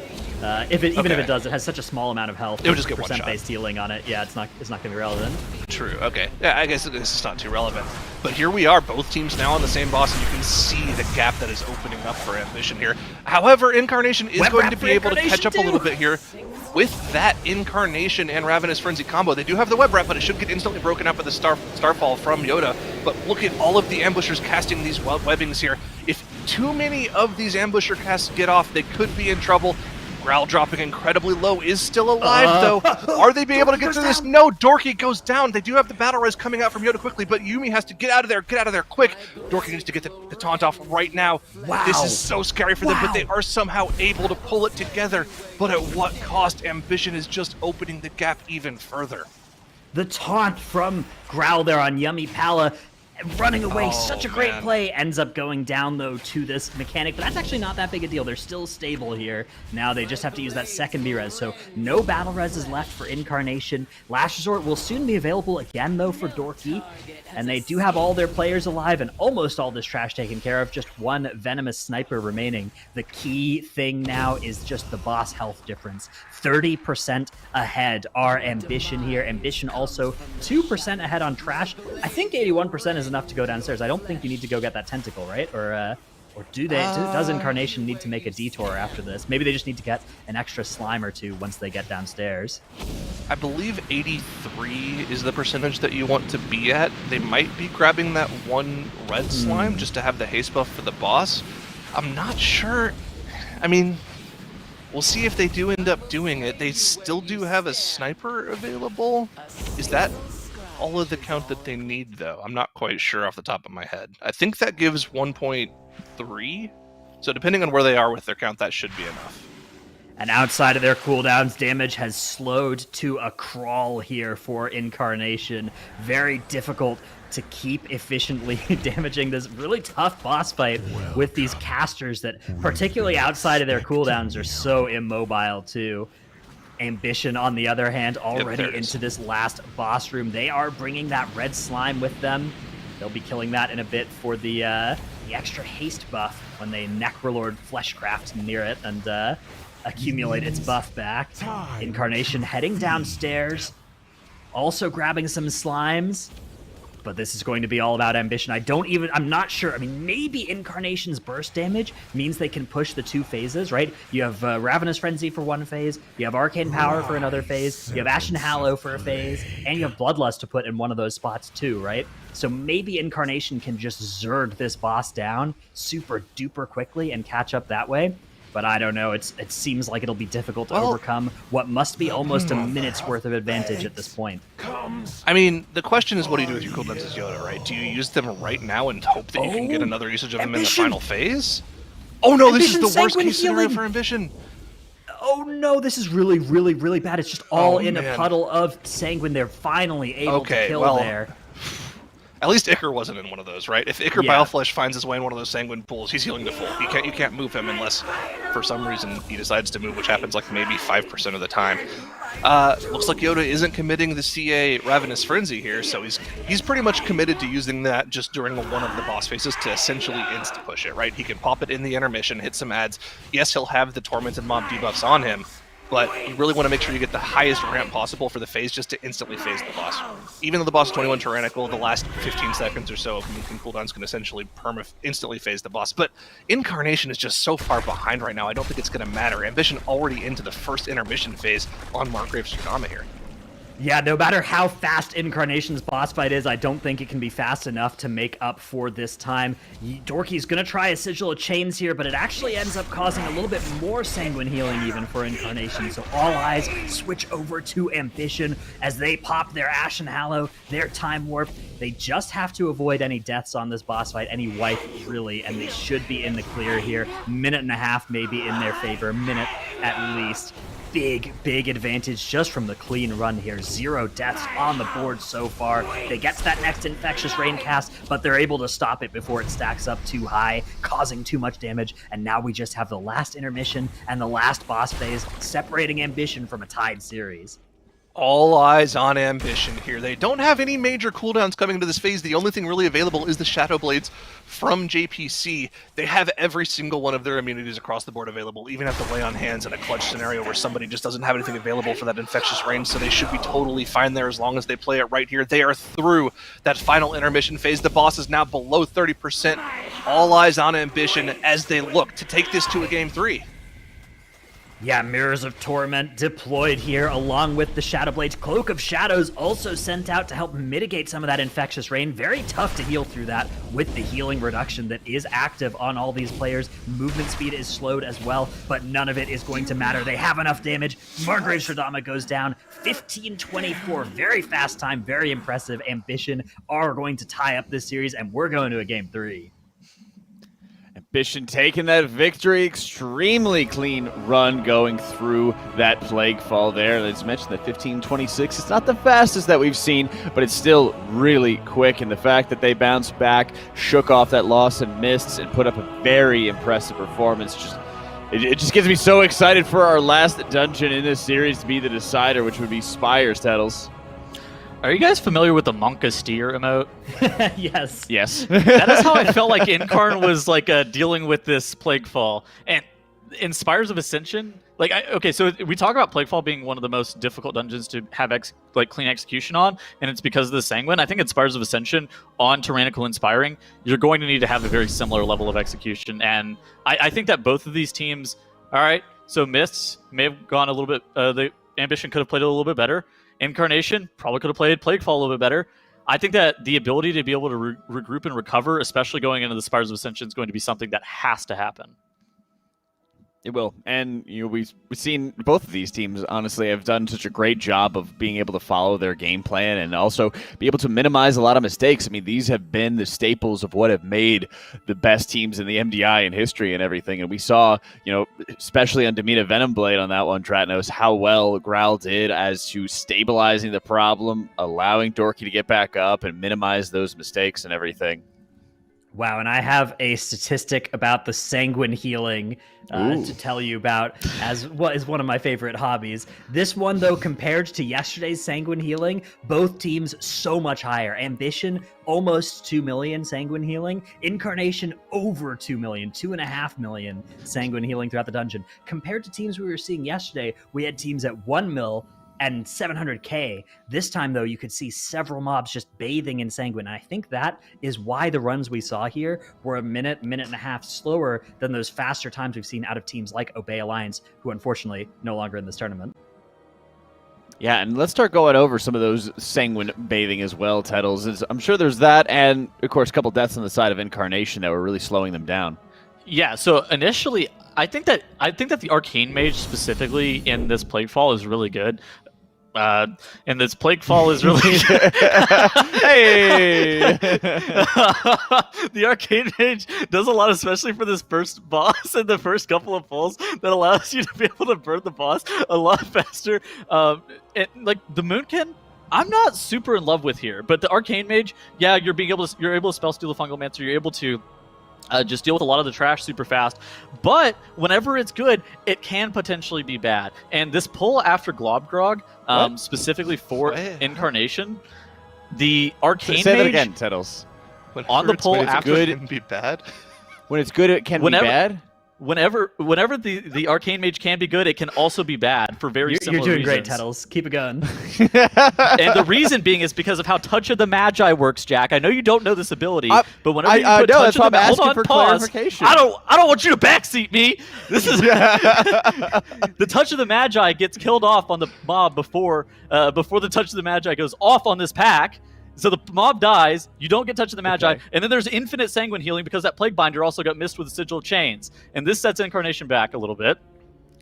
even if it does, it has such a small amount of health. It would just get percent-based healing on it. Yeah, it's not going to be relevant. True. Okay. Yeah, I guess this is not too relevant. But here we are, both teams now on the same boss, and you can see the gap that is opening up for Ambition here. However, Incarnation is going to be able to catch up a little bit here. With that Incarnation and Ravenous Frenzy combo, they do have the web wrap, but it should get instantly broken up with the Starfall from Yoda. But look at all of the ambushers casting these webbings here. If too many of these ambusher casts get off, they could be in trouble. Growl dropping incredibly low, is still alive though. Are they being able to get through this? No, Dorky goes down. They do have the battle res coming out from Yoda quickly, but Yuumi has to get out of there quick. Dorky needs to get the taunt off right now. Wow. This is so scary for them, but they are somehow able to pull it together. But at what cost? Ambition is just opening the gap even further. The taunt from Growl there on Yummy Pala, running away, such a great play, ends up going down though to this mechanic, but that's actually not that big a deal. They're still stable here. Now they just have to use that second B-res, so no battle res is left for Incarnation. Last Resort will soon be available again though for Dorky, and they do have all their players alive and almost all this trash taken care of, just one Venomous Sniper remaining. The key thing now is just the boss health difference. 30% ahead are Ambition here. Ambition also 2% ahead on Trash. I think 81% is enough to go downstairs. I don't think you need to go get that tentacle, right? Or do they? Does Incarnation need to make a detour after this? Maybe they just need to get an extra slime or two once they get downstairs. I believe 83 is the percentage that you want to be at. They might be grabbing that one red slime just to have the haste buff for the boss. I'm not sure. I mean, we'll see if they do end up doing it. They still do have a sniper available. Is that all of the count that they need, though? I'm not quite sure off the top of my head. I think that gives 1.3. So depending on where they are with their count, that should be enough. And outside of their cooldowns, damage has slowed to a crawl here for Incarnation. Very difficult to keep efficiently damaging this really tough boss fight with these casters that, particularly outside of their cooldowns, are so immobile too. Ambition, on the other hand, already into this last boss room. They are bringing that red slime with them. They'll be killing that in a bit for the extra haste buff when they Necrolord Fleshcraft near it and accumulate its buff back. Incarnation heading downstairs, also grabbing some slimes. But this is going to be all about Ambition. I'm not sure. I mean, maybe Incarnation's burst damage means they can push the two phases, right? You have Ravenous Frenzy for one phase, you have Arcane Power for another phase, you have Ashen Hallow for a phase, and you have Bloodlust to put in one of those spots too, right? So maybe Incarnation can just zerg this boss down super duper quickly and catch up that way. But I don't know. It seems like it'll be difficult to overcome what must be almost a minute's worth of advantage at this point. I mean, the question is, what do you do with your cooldowns as Yoda, right? Do you use them right now and hope that you can get another usage of them in the final phase? Oh no, this is the worst case scenario for Ambition. Oh no, this is really, really, really bad. It's just all in a puddle of Sanguine. They're finally able to kill there. At least Icar wasn't in one of those, right? If Icar Bileflesh finds his way in one of those Sanguine pools, he's healing to full. You can't move him unless, for some reason, he decides to move, which happens like maybe 5% of the time. Looks like Yoda isn't committing the CA Ravenous Frenzy here, so he's pretty much committed to using that just during one of the boss phases to essentially insta-push it, right? He can pop it in the intermission, hit some ads. Yes, he'll have the Tormented Mob debuffs on him, but you really want to make sure you get the highest ramp possible for the phase just to instantly phase the boss. Even though the boss is 21 Tyrannical, the last 15 seconds or so of Moonkin cooldowns can essentially instantly phase the boss. But Incarnation is just so far behind right now, I don't think it's going to matter. Ambition already into the first intermission phase on Margrave's Tsunami here. Yeah, no matter how fast Incarnation's boss fight is, I don't think it can be fast enough to make up for this time. Dorky's going to try a Sigil of Chains here, but it actually ends up causing a little bit more Sanguine healing even for Incarnation. So all eyes switch over to Ambition as they pop their Ashen Hallow, their Time Warp. They just have to avoid any deaths on this boss fight, any wipe really, and they should be in the clear here. Minute and a half maybe in their favor, minute at least. Big advantage just from the clean run here. 0 deaths on the board so far. They get to that next Infectious Rain cast, but they're able to stop it before it stacks up too high, causing too much damage. And now we just have the last intermission and the last boss phase, separating Ambition from a tied series. All eyes on Ambition here. They don't have any major cooldowns coming into this phase. The only thing really available is the Shadow Blades from JPC. They have every single one of their immunities across the board available, even at the Lay on Hands in a clutch scenario where somebody just doesn't have anything available for that Infectious Rain, so they should be totally fine there as long as they play it right here. They are through that final intermission phase. The boss is now below 30%. All eyes on Ambition as they look to take this to a Game 3. Yeah, Mirrors of Torment deployed here along with the Shadow Blades. Cloak of Shadows also sent out to help mitigate some of that infectious rain. Very tough to heal through that with the healing reduction that is active on all these players. Movement speed is slowed as well, but none of it is going to matter. They have enough damage. Margrave Shadama goes down. 15-24, very fast time, very impressive. Ambition are going to tie up this series, and we're going to a game 3. Ambition taking that victory. Extremely clean run going through that Plague Fall there. As mentioned, the 15-26. It's not the fastest that we've seen, but it's still really quick. And the fact that they bounced back, shook off that loss and mists, and put up a very impressive performance. It just gets me so excited for our last dungeon in this series to be the decider, which would be Spires, Tettles. Are you guys familiar with the Monka Steer emote? Yes. Yes. That is how I felt like Incarn was like dealing with this Plague Fall. And in Spires of Ascension, so we talk about Plague Fall being one of the most difficult dungeons to have clean execution on, and it's because of the Sanguine. I think in Spires of Ascension, on Tyrannical Inspiring, you're going to need to have a very similar level of execution. And I think that both of these teams, all right, so Mists may have gone a little bit, the Ambition could have played it a little bit better. Incarnation probably could have played Plague Fall a little bit better. I think that the ability to be able to regroup and recover, especially going into the Spires of Ascension, is going to be something that has to happen. It will. And we've seen both of these teams, honestly, have done such a great job of being able to follow their game plan and also be able to minimize a lot of mistakes. I mean, these have been the staples of what have made the best teams in the MDI in history and everything. And we saw, especially on Demeanor Venomblade on that one, Tratnos, how well Growl did as to stabilizing the problem, allowing Dorky to get back up and minimize those mistakes and everything. Wow, and I have a statistic about the Sanguine healing to tell you about, as what is one of my favorite hobbies. This one, though, compared to yesterday's Sanguine healing, both teams so much higher. Ambition, almost 2 million Sanguine healing. Incarnation, over 2 million, 2.5 million Sanguine healing throughout the dungeon. Compared to teams we were seeing yesterday, we had teams at 1 mil and 700k. This time, though, you could see several mobs just bathing in Sanguine. And I think that is why the runs we saw here were a minute and a half slower than those faster times we've seen out of teams like Obey Alliance, who unfortunately no longer in this tournament. Yeah, and let's start going over some of those Sanguine bathing as well, Tettles. I'm sure there's that, and of course a couple deaths on the side of Incarnation that were really slowing them down. Yeah, so initially, I think that the Arcane Mage specifically in this Plague Fall is really good. And this Plague Fall is really Hey! The Arcane Mage does a lot, especially for this first boss and the first couple of pulls, that allows you to be able to burn the boss a lot faster. And like the Moonkin, I'm not super in love with here, but the Arcane Mage, yeah, you're able to spell steal the Fungal Mancer, you're able to just deal with a lot of the trash super fast. But whenever it's good, it can potentially be bad. And this pull after Globgrog, specifically for Incarnation, the Arcane Mage... Say that again, Tettles. On the pull after... Good, it can be bad? When it's good, it can be bad? Whenever the Arcane Mage can be good, it can also be bad for very similar reasons. You're doing great, Tettles. Keep it going. And the reason being is because of how Touch of the Magi works, Jack. I know you don't know this ability, but whenever you put Touch of the Magi... Hold on, pause. I don't want you to backseat me. This is the Touch of the Magi gets killed off on the mob before the Touch of the Magi goes off on this pack. So the mob dies, you don't get Touch of the Magi, and then there's infinite Sanguine healing because that Plague Binder also got missed with the Sigil of Chains. And this sets Incarnation back a little bit,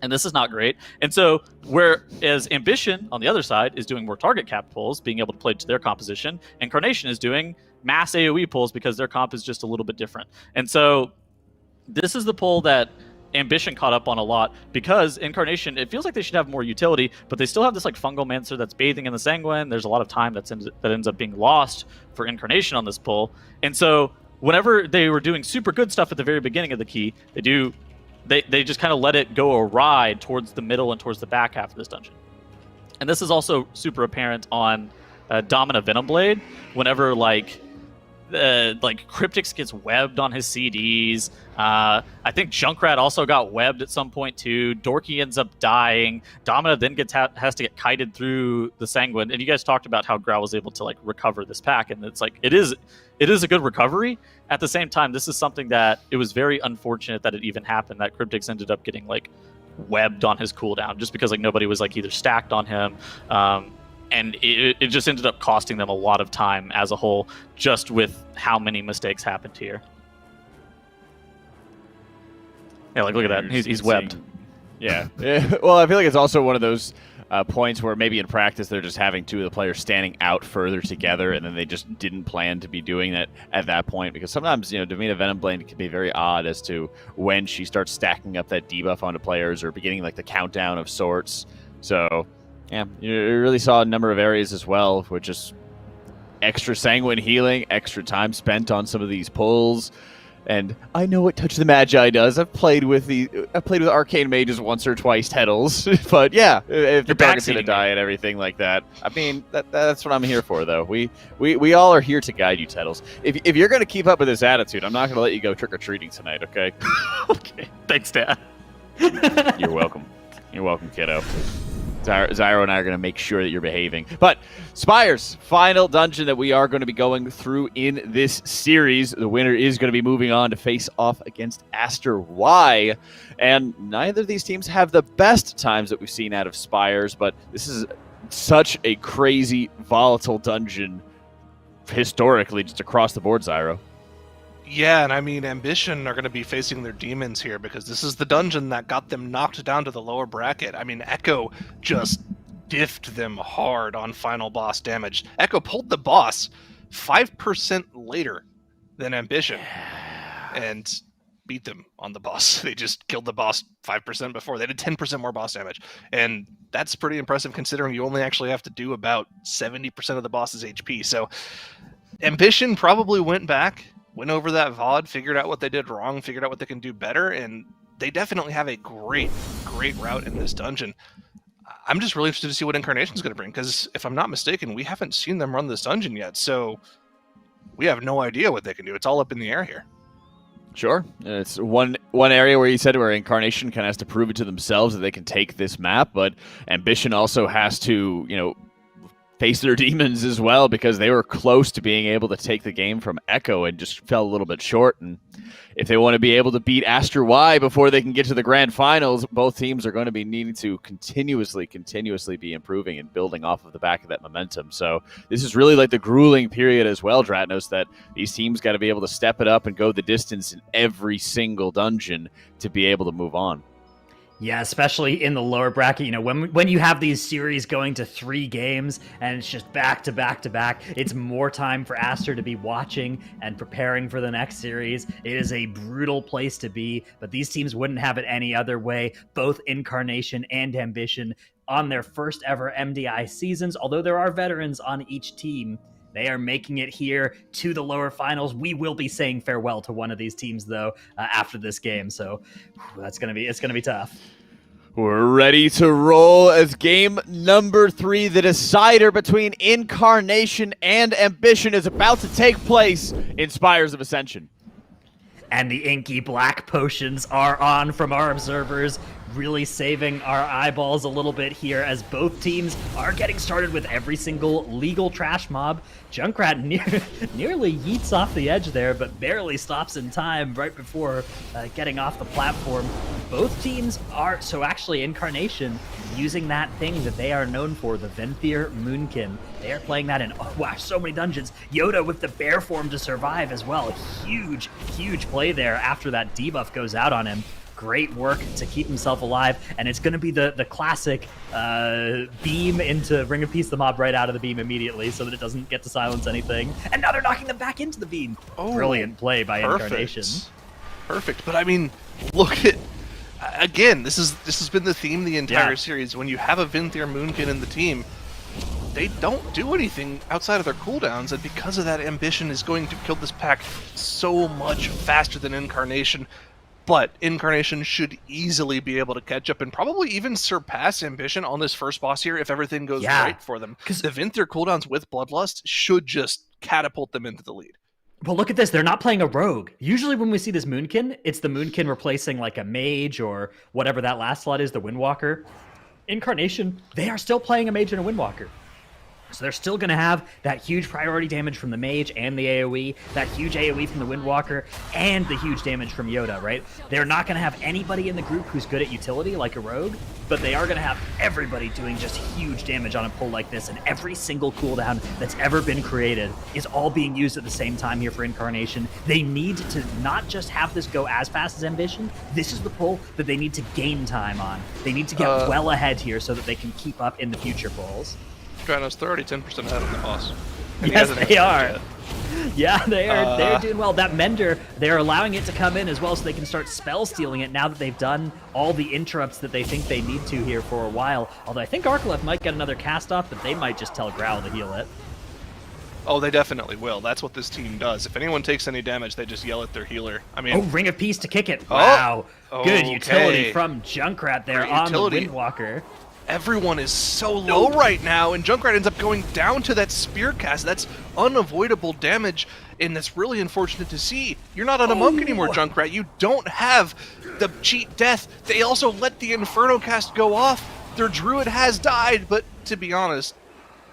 and this is not great. And so, whereas Ambition, on the other side, is doing more target cap pulls, being able to play to their composition, Incarnation is doing mass AoE pulls because their comp is just a little bit different. And so, this is the pull that Ambition caught up on a lot, because Incarnation, it feels like they should have more utility, but they still have this like Fungal Mancer that's bathing in the Sanguine. There's a lot of time that ends up being lost for Incarnation on this pull. And so whenever they were doing super good stuff at the very beginning of the key, they just kind of let it go awry towards the middle and towards the back half of this dungeon. And this is also super apparent on Domina Venomblade, whenever like Cryptix gets webbed on his CDs. I think Junkrat also got webbed at some point too. Dorky ends up dying. Domina then has to get kited through the Sanguine. And you guys talked about how Growl was able to like recover this pack, and it's like it is a good recovery. At the same time, this is something that it was very unfortunate that it even happened. That Cryptix ended up getting like webbed on his cooldown just because like nobody was like either stacked on him. And it just ended up costing them a lot of time as a whole, just with how many mistakes happened here. Yeah, like look at that. He's webbed. Yeah. Well, I feel like it's also one of those points where maybe in practice they're just having two of the players standing out further together, and then they just didn't plan to be doing that at that point. Because sometimes, Davina Venomblade can be very odd as to when she starts stacking up that debuff onto players or beginning like the countdown of sorts. So, yeah, you really saw a number of areas as well, which is extra sanguine healing, extra time spent on some of these pulls. And I know what Touch the Magi does. I've played with arcane mages once or twice, Heddles. But yeah, if the target's gonna die and everything like that, I mean that's what I'm here for, though. We all are here to guide you, Heddles. If you're gonna keep up with this attitude, I'm not gonna let you go trick or treating tonight, okay? Okay, thanks, Dad. You're welcome. You're welcome, kiddo. Zyro and I are going to make sure that you're behaving. But Spire's final dungeon that we are going to be going through in this series. The winner is going to be moving on to face off against Aster Y. And neither of these teams have the best times that we've seen out of Spires, but this is such a crazy, volatile dungeon historically, just across the board, Zyro. Yeah, and I mean, Ambition are going to be facing their demons here because this is the dungeon that got them knocked down to the lower bracket. I mean, Echo just diffed them hard on final boss damage. Echo pulled the boss 5% later than Ambition and beat them on the boss. They just killed the boss 5% before. They did 10% more boss damage. And that's pretty impressive considering you only actually have to do about 70% of the boss's HP. So Ambition probably went over that VOD, figured out what they did wrong, figured out what they can do better, and they definitely have a great route in this dungeon. I'm just really interested to see what Incarnation's going to bring, because if I'm not mistaken, we haven't seen them run this dungeon yet, so we have no idea what they can do. It's all up in the air here. Sure. It's one area where you said where Incarnation kind of has to prove it to themselves that they can take this map, but Ambition also has to, face their demons as well, because they were close to being able to take the game from Echo and just fell a little bit short. And if they want to be able to beat Aster Y before they can get to the grand finals, both teams are going to be needing to continuously be improving and building off of the back of that momentum. So this is really like the grueling period as well, Dratnos, that these teams got to be able to step it up and go the distance in every single dungeon to be able to move on. Yeah, especially in the lower bracket, when you have these series going to 3 games and it's just back to back to back, it's more time for Aster to be watching and preparing for the next series. It is a brutal place to be, but these teams wouldn't have it any other way. Both Incarnation and Ambition on their first ever MDI seasons, although there are veterans on each team. They are making it here to the lower finals. We will be saying farewell to one of these teams, though, after this game. So it's gonna be tough. We're ready to roll as game number 3, the decider between Incarnation and Ambition, is about to take place in Spires of Ascension. And the inky black potions are on from our observers, really saving our eyeballs a little bit here as both teams are getting started with every single legal trash mob. Junkrat nearly yeets off the edge there, but barely stops in time right before getting off the platform. Both teams are, so actually Incarnation, using that thing that they are known for, the Venthyr Moonkin. They are playing that in, so many dungeons. Yoda with the bear form to survive as well. Huge play there after that debuff goes out on him. Great work to keep himself alive, and it's going to be the classic beam into Ring of Peace the mob right out of the beam immediately so that it doesn't get to silence anything. And now they're knocking them back into the beam. Brilliant play by Incarnation. Perfect. But I mean, look at, again, this has been the theme the entire series. When you have a Venthyr Moonkin in the team, they don't do anything outside of their cooldowns, and because of that, Ambition is going to kill this pack so much faster than Incarnation. But Incarnation should easily be able to catch up and probably even surpass Ambition on this first boss here if everything goes right for them. Because the Venthyr cooldowns with Bloodlust should just catapult them into the lead. But look at this, they're not playing a rogue. Usually when we see this Moonkin, it's the Moonkin replacing like a mage or whatever that last slot is, the Windwalker. Incarnation, they are still playing a mage and a Windwalker. So they're still going to have that huge priority damage from the Mage and the AoE, that huge AoE from the Windwalker, and the huge damage from Yoda, right? They're not going to have anybody in the group who's good at utility like a Rogue, but they are going to have everybody doing just huge damage on a pull like this, and every single cooldown that's ever been created is all being used at the same time here for Incarnation. They need to not just have this go as fast as Ambition, this is the pull that they need to gain time on. They need to get well ahead here so that they can keep up in the future pulls. They're already 10% ahead of the boss. And yes, they are. Yeah, they're doing well. That Mender, they're allowing it to come in as well so they can start spell stealing it now that they've done all the interrupts that they think they need to here for a while. Although I think Arkaleth might get another cast off, but they might just tell Growl to heal it. Oh, they definitely will. That's what this team does. If anyone takes any damage, they just yell at their healer. I mean, oh, Ring of Peace to kick it. Wow. Good utility from Junkrat there on the Windwalker. Everyone is so low right now, and Junkrat ends up going down to that spear cast. That's unavoidable damage, and that's really unfortunate to see. You're not on a monk anymore, Junkrat. You don't have the cheat death. They also let the Inferno cast go off. Their druid has died, but to be honest,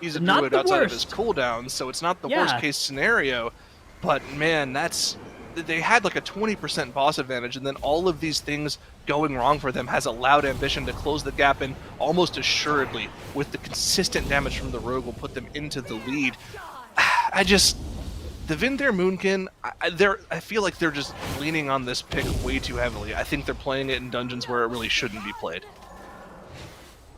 he's a druid outside of his cooldown, so it's not the worst case scenario. But man, they had like a 20% boss advantage, and then all of these things going wrong for them has allowed Ambition to close the gap, and almost assuredly, with the consistent damage from the Rogue, will put them into the lead. The Vindhir Moonkin, I feel like they're just leaning on this pick way too heavily. I think they're playing it in dungeons where it really shouldn't be played.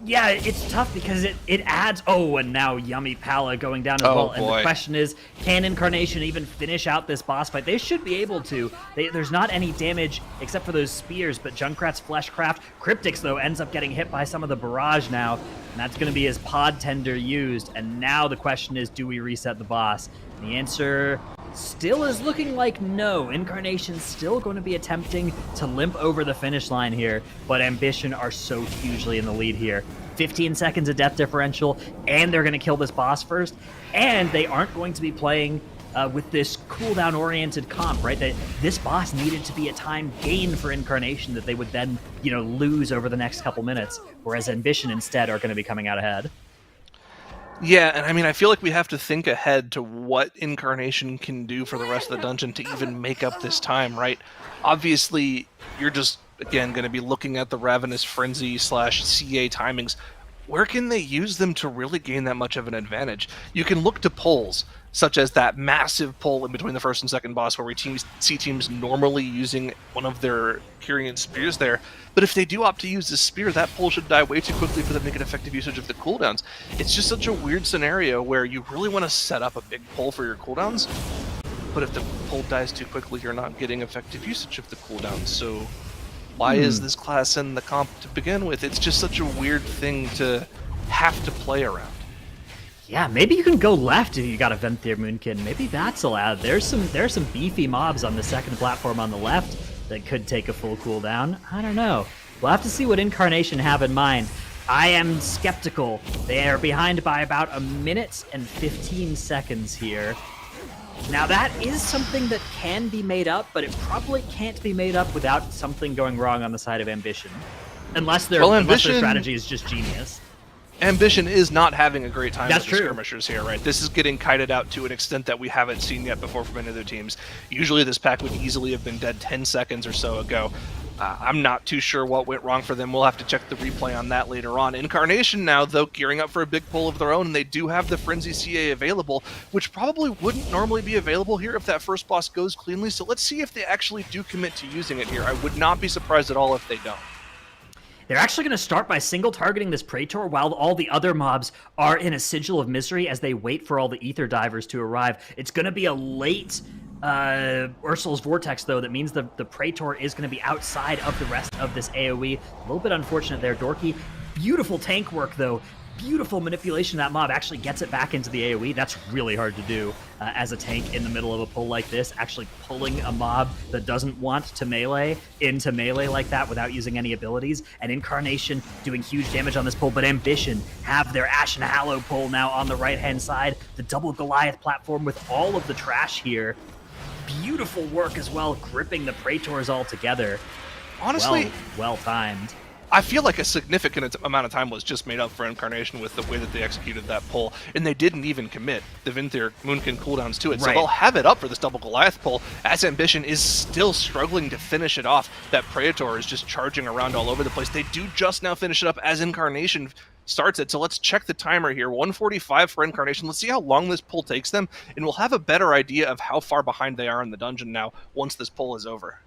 Yeah, it's tough because it adds... Oh, and now Yummy Pala going down as well. And the question is, can Incarnation even finish out this boss fight? They should be able to. There's not any damage except for those spears, but Junkrat's Fleshcraft. Cryptix, though, ends up getting hit by some of the barrage now, and that's going to be his Pod Tender used. And now the question is, do we reset the boss? And the answer still is looking like no. Incarnation's still going to be attempting to limp over the finish line here, but Ambition are so hugely in the lead here. 15 seconds of death differential, and they're going to kill this boss first, and they aren't going to be playing with this cooldown-oriented comp, right? This boss needed to be a time gain for Incarnation that they would then, lose over the next couple minutes, whereas Ambition instead are going to be coming out ahead. Yeah, and I mean, I feel like we have to think ahead to what Incarnation can do for the rest of the dungeon to even make up this time, right? Obviously, you're just, again, going to be looking at the Ravenous Frenzy / CA timings. Where can they use them to really gain that much of an advantage? You can look to pulls, such as that massive pull in between the first and second boss where we see teams normally using one of their Kyrian spears there. But if they do opt to use this spear, that pull should die way too quickly for them to get effective usage of the cooldowns. It's just such a weird scenario where you really want to set up a big pull for your cooldowns, but if the pull dies too quickly, you're not getting effective usage of the cooldowns. So why is this class in the comp to begin with? It's just such a weird thing to have to play around. Yeah, maybe you can go left if you got a Venthyr Moonkin. Maybe that's allowed. There's some beefy mobs on the second platform on the left that could take a full cooldown. I don't know. We'll have to see what Incarnation have in mind. I am skeptical. They are behind by about 1 minute and 15 seconds here. Now that is something that can be made up, but it probably can't be made up without something going wrong on the side of Ambition. Unless their strategy is just genius. Ambition is not having a great time with the skirmishers here, right? This is getting kited out to an extent that we haven't seen yet before from any other teams. Usually this pack would easily have been dead 10 seconds or so ago. I'm not too sure what went wrong for them. We'll have to check the replay on that later on. Incarnation now, though, gearing up for a big pull of their own, and they do have the Frenzy CA available, which probably wouldn't normally be available here if that first boss goes cleanly. So let's see if they actually do commit to using it here. I would not be surprised at all if they don't. They're actually going to start by single targeting this Praetor while all the other mobs are in a sigil of misery as they wait for all the Ether Divers to arrive. It's going to be a late Ursul's Vortex, though. That means the Praetor is going to be outside of the rest of this AoE. A little bit unfortunate there, Dorky. Beautiful tank work, though. Beautiful manipulation of that mob. Actually gets it back into the AoE. That's really hard to do as a tank in the middle of a pull like this. Actually pulling a mob that doesn't want to melee into melee like that without using any abilities. And Incarnation doing huge damage on this pull, but Ambition have their Ashen Hallow pull now on the right-hand side. The double Goliath platform with all of the trash here. Beautiful work as well, gripping the Praetors all together. Honestly, well timed. I feel like a significant amount of time was just made up for Incarnation with the way that they executed that pull, and they didn't even commit the Vinthier Moonkin cooldowns to it. So Right. they'll have it up for this double Goliath pull, as Ambition is still struggling to finish it off. That Praetor is just charging around all over the place. They do just now finish it up as Incarnation starts it. So let's check the timer here. 145 for Incarnation. Let's see how long this pull takes them, and we'll have a better idea of how far behind they are in the dungeon now once this pull is over.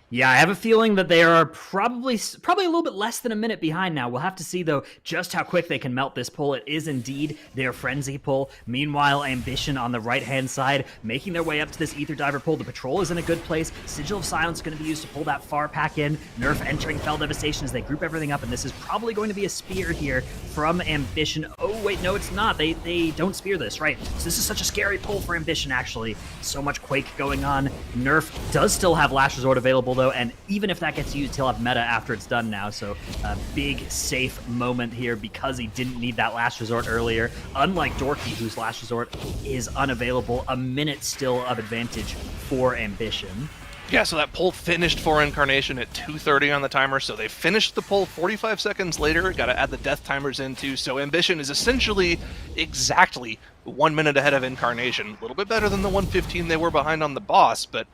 Yeah, I have a feeling that they are probably a little bit less than a minute behind now. We'll have to see, though, just how quick they can melt this pull. It is indeed their Frenzy pull. Meanwhile, Ambition on the right-hand side, making their way up to this Ether Diver pull. The Patrol is in a good place. Sigil of Silence going to be used to pull that far pack in. Nerf entering Fell Devastation as they group everything up, and this is probably going to be a spear here from Ambition. Oh, wait, no, it's not. They don't spear this, right? So this is such a scary pull for Ambition, actually. So much Quake going on. Nerf does still have Last Resort available, though, and even if that gets used, he'll have meta after it's done now, so a big safe moment here because he didn't need that Last Resort earlier. Unlike Dorky, whose Last Resort is unavailable, a minute still of advantage for Ambition. Yeah, so that pull finished for Incarnation at 2:30 on the timer, so they finished the pull 45 seconds later. Got to add the death timers in too, so Ambition is essentially exactly 1 minute ahead of Incarnation. A little bit better than the 1:15 they were behind on the boss, but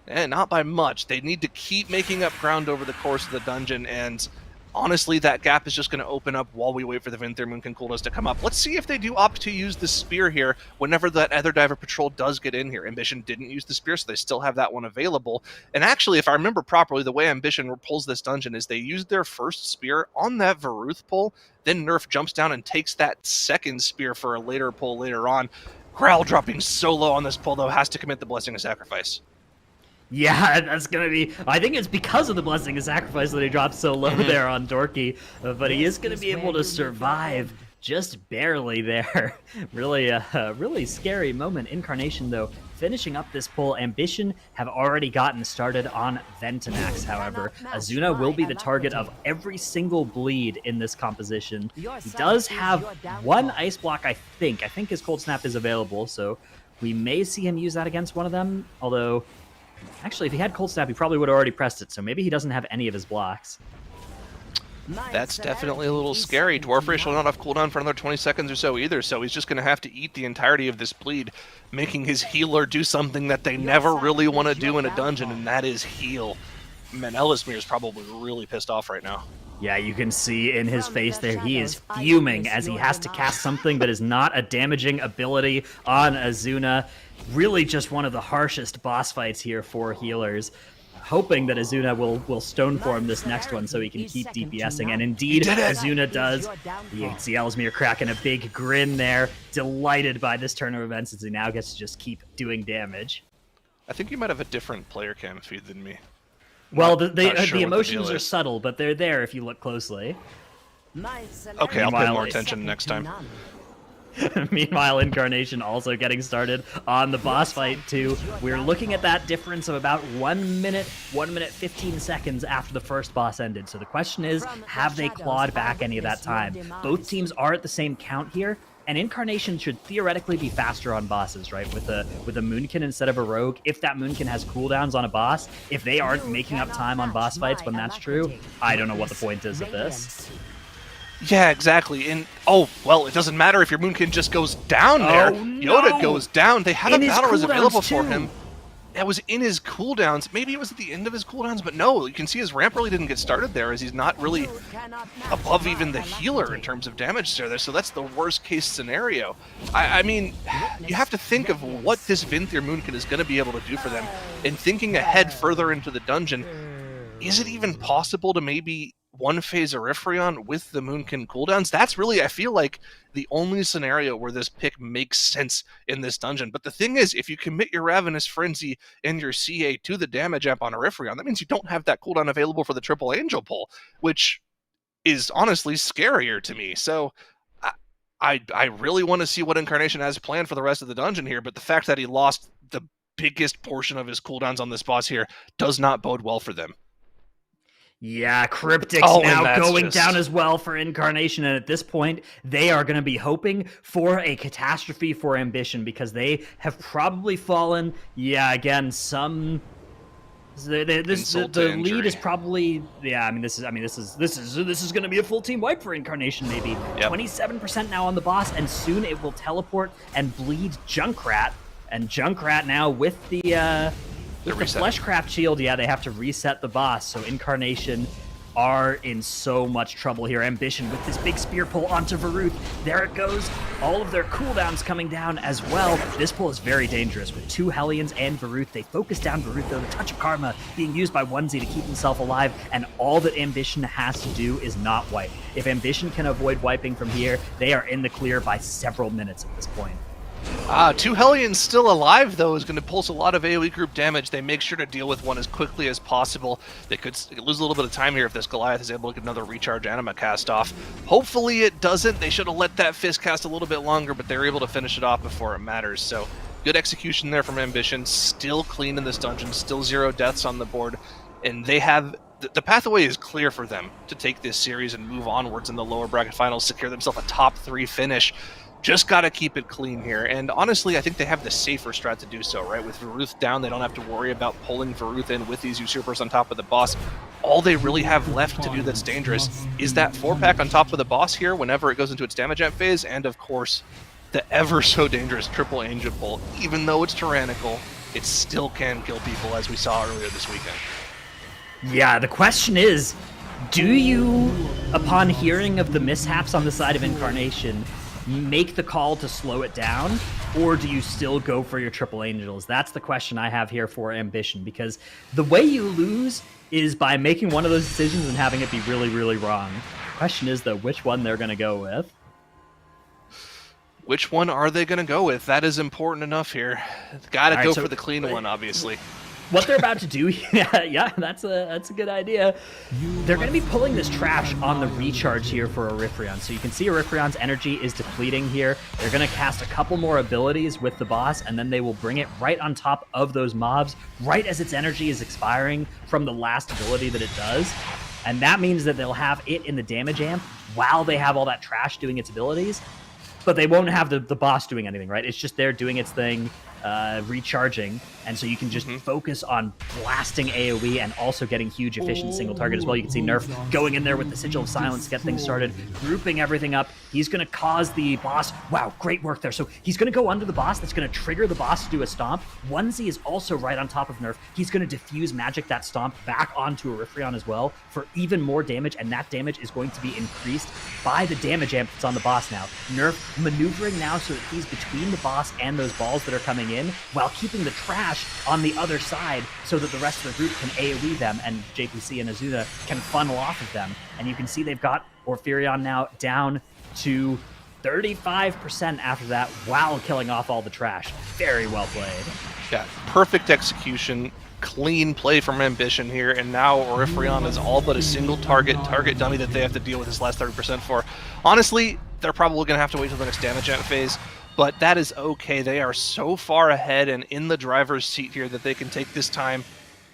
not by much. They need to keep making up ground over the course of the dungeon, and honestly, that gap is just going to open up while we wait for the Vinthier Moonkin cooldowns to come up. Let's see if they do opt to use the spear here whenever that Ether Diver Patrol does get in here. Ambition didn't use the spear, so they still have that one available. And actually, if I remember properly, the way Ambition pulls this dungeon is they used their first spear on that Varuth pull, then Nerf jumps down and takes that second spear for a later pull later on. Growl dropping so low on this pull, though, has to commit the Blessing of Sacrifice. Yeah, that's going to be... I think it's because of the Blessing of Sacrifice that he dropped so low there on Dorky, but he is going to be able to survive just barely there. Really a really scary moment. Incarnation, though, finishing up this pull. Ambition have already gotten started on Ventanax, however. Azuna will be the target of every single bleed in this composition. He does have one Ice Block, I think. I think his Cold Snap is available, so we may see him use that against one of them, although... Actually, if he had Cold Snap, he probably would have already pressed it, so maybe he doesn't have any of his blocks. That's definitely a little scary. Dwarf Race will not have cooldown for another 20 seconds or so either, so he's just going to have to eat the entirety of this bleed, making his healer do something that they never really want to do in a dungeon, and that is heal. Man, Elismir is probably really pissed off right now. Yeah, you can see in his face there, he is fuming as he has to cast something that is not a damaging ability on Azuna. Really just one of the harshest boss fights here for healers. Hoping that Azuna will stone form this next one so he can keep DPSing, and indeed Azuna does. You can see Elismir cracking a big grin there, delighted by this turn of events as he now gets to just keep doing damage. I think you might have a different player cam feed than me. Well, Not the sure what emotions deal are is. subtle, but they're there if you look closely. Okay, I'll pay Meanwhile, more attention next time. Meanwhile, Incarnation also getting started on the boss fight too. We're looking at that difference of about 1 minute 15 seconds after the first boss ended. So the question is, have they clawed back any of that time? Both teams are at the same count here, and Incarnation should theoretically be faster on bosses, right? With a Moonkin instead of a Rogue. If that Moonkin has cooldowns on a boss, if they aren't making up time on boss fights when that's true, I don't know what the point is of this. Yeah, exactly. And oh, well, it doesn't matter if your Moonkin just goes down there. Oh, Yoda no! goes down. They had In a his battle res available cooldowns, for too. him. That was in his cooldowns. Maybe it was at the end of his cooldowns, but no, you can see his ramp really didn't get started there as he's not really above even the healer in terms of damage there. So that's the worst case scenario. I mean, you have to think of what this Vinthier Moonkin is going to be able to do for them. And thinking ahead further into the dungeon, is it even possible to maybe one-phase Orifrion with the Moonkin cooldowns? That's really, I feel like, the only scenario where this pick makes sense in this dungeon. But the thing is, if you commit your Ravenous Frenzy and your CA to the damage amp on Orifrion, that means you don't have that cooldown available for the Triple Angel pull, which is honestly scarier to me. So I really want to see what Incarnation has planned for the rest of the dungeon here, but the fact that he lost the biggest portion of his cooldowns on this boss here does not bode well for them. Yeah, Cryptic's Oh, and now that's going just- down as well for Incarnation, and at this point, they are going to be hoping for a catastrophe for Ambition because they have probably fallen, yeah, again, some So the Insult to lead injury. is probably this is going to be a full team wipe for Incarnation maybe. Yep. 27% now on the boss, and soon it will teleport and bleed Junkrat, and Junkrat now with the reset. Fleshcraft shield, yeah, they have to reset the boss. So Incarnation are in so much trouble here. Ambition with this big spear pull onto Varuth. There it goes. All of their cooldowns coming down as well. This pull is very dangerous with 2 Hellions and Varuth. They focus down Varuth though. The Touch of Karma being used by Onesie to keep himself alive, and all that Ambition has to do is not wipe. If Ambition can avoid wiping from here, they are in the clear by several minutes at this point. 2 Hellions still alive, though, is going to pulse a lot of AoE group damage. They make sure to deal with one as quickly as possible. They could lose a little bit of time here if this Goliath is able to get another recharge anima cast off. Hopefully it doesn't. They should have let that fist cast a little bit longer, but they were able to finish it off before it matters. So good execution there from Ambition. Still clean in this dungeon. Still 0 deaths on the board. And they have... The pathway is clear for them to take this series and move onwards in the lower bracket finals, secure themselves a top 3 finish. Just got to keep it clean here. And honestly, I think they have the safer strat to do so, right? With Varuth down, they don't have to worry about pulling Varuth in with these usurpers on top of the boss. All they really have left to do that's dangerous is that 4-pack on top of the boss here whenever it goes into its damage amp phase, and of course, the ever so dangerous triple angel pull. Even though it's tyrannical, it still can kill people, as we saw earlier this weekend. Yeah, the question is, do you, upon hearing of the mishaps on the side of Incarnation, make the call to slow it down, or do you still go for your triple angels? That's the question I have here for Ambition, because the way you lose is by making one of those decisions and having it be really, really wrong. The question is, though, which one they're going to go with. Which one are they going to go with? That is important enough here. Got to go for the clean one, obviously. What they're about to do, yeah, that's a good idea. They're going to be pulling this trash on the recharge here for Orifrion. So you can see Orifrion's energy is depleting here. They're going to cast a couple more abilities with the boss, and then they will bring it right on top of those mobs, right as its energy is expiring from the last ability that it does. And that means that they'll have it in the damage amp while they have all that trash doing its abilities. But they won't have the boss doing anything, right? It's just there doing its thing, recharging, and so you can just focus on blasting AoE and also getting huge efficient single target as well. You can see Nerf going in there with the Sigil of Silence to get things started, grouping everything up. He's going to cause the boss... Wow, great work there. So he's going to go under the boss. That's going to trigger the boss to do a stomp. Onesie is also right on top of Nerf. He's going to diffuse magic that stomp back onto Orifrion as well for even more damage, and that damage is going to be increased by the damage amp that's on the boss now. Nerf maneuvering now so that he's between the boss and those balls that are coming in, while keeping the trash on the other side so that the rest of the group can AoE them and JPC and Azuna can funnel off of them. And you can see they've got Orifrion now down to 35% after that while killing off all the trash. Very well played. Yeah, perfect execution, clean play from Ambition here, and now Orifrion is all but a single target dummy that they have to deal with this last 30% for. Honestly, they're probably going to have to wait till the next damage amp phase, but that is okay. They are so far ahead and in the driver's seat here that they can take this time,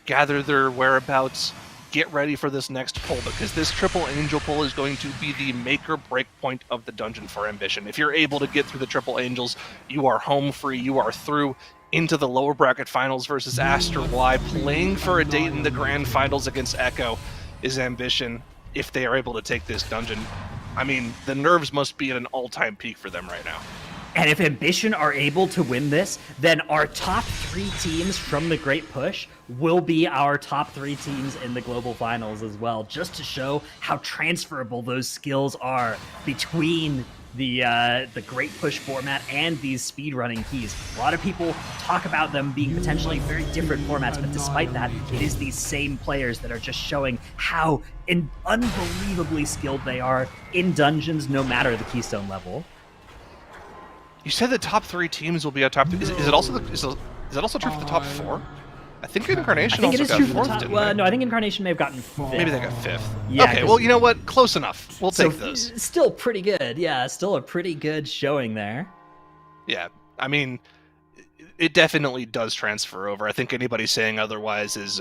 gather their whereabouts, get ready for this next pull, because this triple angel pull is going to be the make or break point of the dungeon for Ambition. If you're able to get through the triple angels, you are home free, you are through into the lower bracket finals versus Aster Y. Playing for a date in the grand finals against Echo is Ambition if they are able to take this dungeon. I mean, the nerves must be at an all-time peak for them right now. And if Ambition are able to win this, then our top 3 teams from the Great Push will be our top 3 teams in the global finals as well, just to show how transferable those skills are between the Great Push format and these speedrunning keys. A lot of people talk about them being potentially very different formats, but despite that, it is these same players that are just showing how unbelievably skilled they are in dungeons, no matter the keystone level. You said the top 3 teams will be at top 3. Is it also is that also true for the top 4? I think Incarnation also got 4th, didn't they? No, I think Incarnation may have gotten 5th. Maybe they got 5th. Yeah, okay, well, you know what? Close enough. We'll take those. Still pretty good. Yeah, still a pretty good showing there. Yeah, I mean, it definitely does transfer over. I think anybody saying otherwise is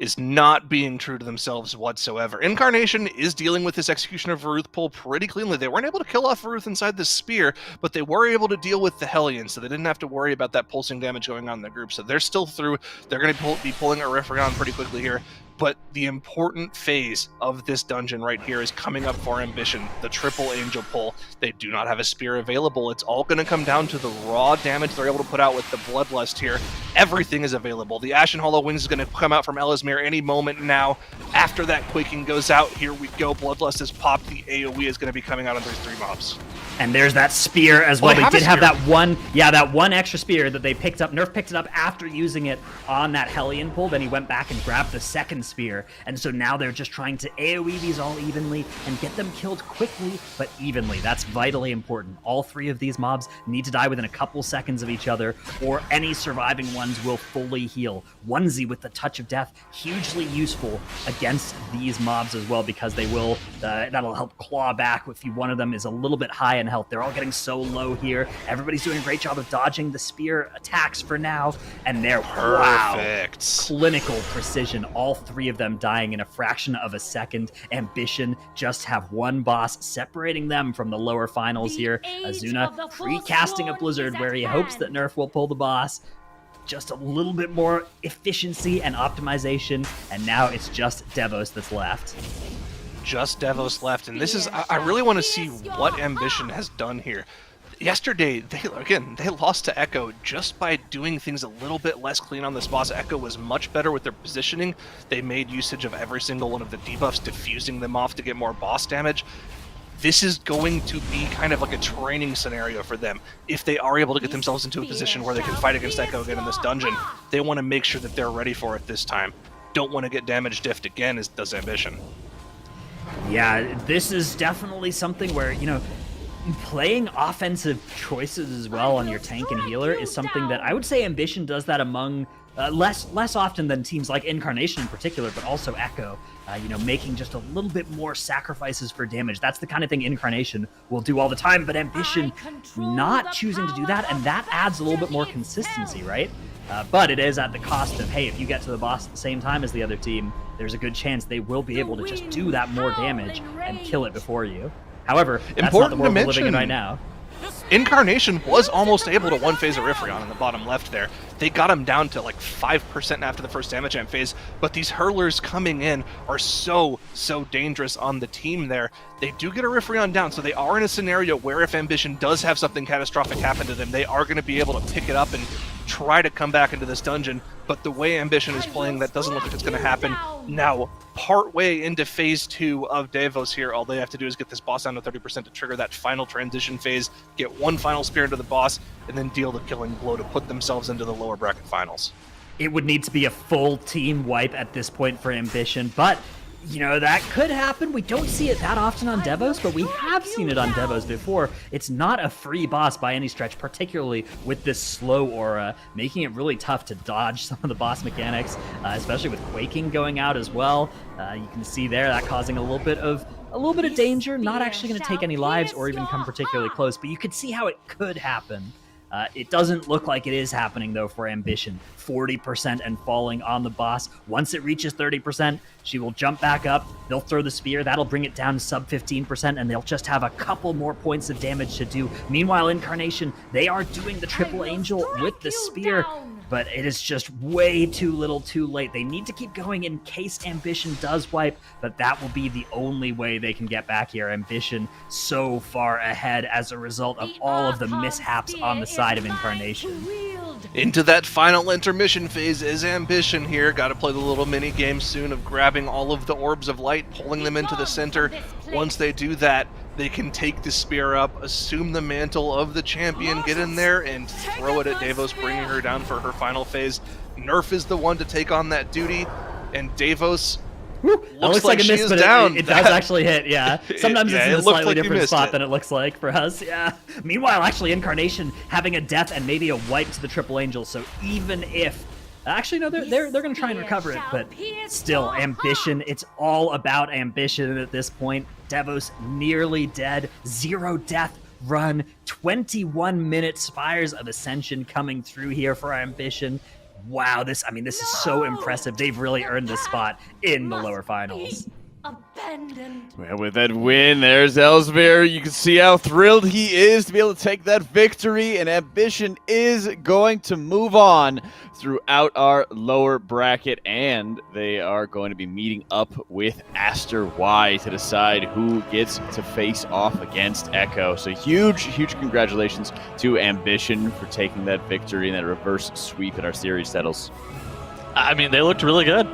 is not being true to themselves whatsoever. Incarnation is dealing with this Executioner of Varuth pull pretty cleanly. They weren't able to kill off Varuth inside the spear, but they were able to deal with the Hellion, so they didn't have to worry about that pulsing damage going on in the group. So they're still through. They're going to be pulling a Refragon pretty quickly here. But the important phase of this dungeon right here is coming up for Ambition, the triple angel pull. They do not have a spear available. It's all going to come down to the raw damage they're able to put out with the Bloodlust here. Everything is available. The Ashen Hollow Wings is going to come out from Ellesmere any moment now. After that Quaking goes out, here we go. Bloodlust is popped. The AoE is going to be coming out on those 3 mobs. And there's that spear as well. They did have spear. that one extra spear that they picked up. Nerf picked it up after using it on that Hellion pull. Then he went back and grabbed the second spear. And so now they're just trying to AoE these all evenly and get them killed quickly, but evenly. That's vitally important. All 3 of these mobs need to die within a couple seconds of each other, or any surviving ones will fully heal. Onesie with the Touch of Death, hugely useful against these mobs as well, because they will, that'll help claw back if one of them is a little bit high in health. They're all getting so low here. Everybody's doing a great job of dodging the spear attacks for now, and they're Perfect. Wow, clinical precision. All 3 of them dying in a fraction of a second. Ambition just have one boss separating them from the lower finals here. Azuna pre-casting a Blizzard where he hopes that Nerf will pull the boss. Just a little bit more efficiency and optimization, and now it's just Devos that's left. Just Devos left, and this is, I really want to see what Ambition has done here. Yesterday, they lost to Echo just by doing things a little bit less clean on this boss. Echo was much better with their positioning. They made usage of every single one of the debuffs, diffusing them off to get more boss damage. This is going to be kind of like a training scenario for them. If they are able to get themselves into a position where they can fight against Echo again in this dungeon, they want to make sure that they're ready for it this time. Don't want to get damage diffed again, as does Ambition. Yeah, this is definitely something where, playing offensive choices as well on your tank and healer is something that I would say Ambition does that among less often than teams like Incarnation in particular, but also Echo. Making just a little bit more sacrifices for damage. That's the kind of thing Incarnation will do all the time, but Ambition not choosing to do that, and that adds a little bit more consistency, right? But it is at the cost of, hey, if you get to the boss at the same time as the other team, there's a good chance they will be able to just do that more damage and kill it before you. However, that's not the world we're living in right now. Incarnation was almost able to one-phase a Rifrion in the bottom left there. They got him down to like 5% after the first damage amp phase, but these hurlers coming in are so dangerous on the team there. They do get a Rifrion down, so they are in a scenario where if Ambition does have something catastrophic happen to them, they are going to be able to pick it up and try to come back into this dungeon. But the way Ambition is playing, that doesn't look like it's going to happen. Now, partway into phase 2 of Devos here, all they have to do is get this boss down to 30% to trigger that final transition phase, get one final spear into the boss, and then deal the killing blow to put themselves into the lower bracket finals. It would need to be a full team wipe at this point for Ambition, but that could happen. We don't see it that often on Devos, but we have seen it on Devos before. It's not a free boss by any stretch, particularly with this slow aura, making it really tough to dodge some of the boss mechanics, especially with Quaking going out as well. You can see there that causing a little bit of danger, not actually going to take any lives or even come particularly close, but you could see how it could happen. It doesn't look like it is happening, though, for Ambition. 40% and falling on the boss. Once it reaches 30%, she will jump back up. They'll throw the spear. That'll bring it down to sub 15%, and they'll just have a couple more points of damage to do. Meanwhile, Incarnation, they are doing the triple angel with the spear, but it is just way too little too late. They need to keep going in case Ambition does wipe, but that will be the only way they can get back here. Ambition so far ahead as a result of all of the mishaps on the side of Incarnation. Into that final intermission phase is Ambition here. Got to play the little mini game soon of grabbing all of the orbs of light, pulling them into the center. Once they do that, they can take the spear up, assume the mantle of the champion, get in there, and throw it at Devos, bringing her down for her final phase. Nerf is the one to take on that duty, and Devos looks like a she miss, is but down. It does actually hit, yeah. Sometimes it's in a slightly like different spot than it looks like for us, yeah. Meanwhile, actually, Incarnation having a death and maybe a wipe to the Triple Angel, so even if... Actually, no, they're going to try and recover it, but still, Ambition, it's all about Ambition at this point. Devos nearly dead, 0 death run, 21-minute Spires of Ascension coming through here for Ambition. Wow, this is so impressive. They've really earned this spot in the lower finals. Abandoned. Well, with that win, there's Ellesmere. You can see how thrilled he is to be able to take that victory, and Ambition is going to move on throughout our lower bracket, and they are going to be meeting up with Aster Y to decide who gets to face off against Echo. So huge congratulations to Ambition for taking that victory and that reverse sweep in our series settles. I mean, they looked really good.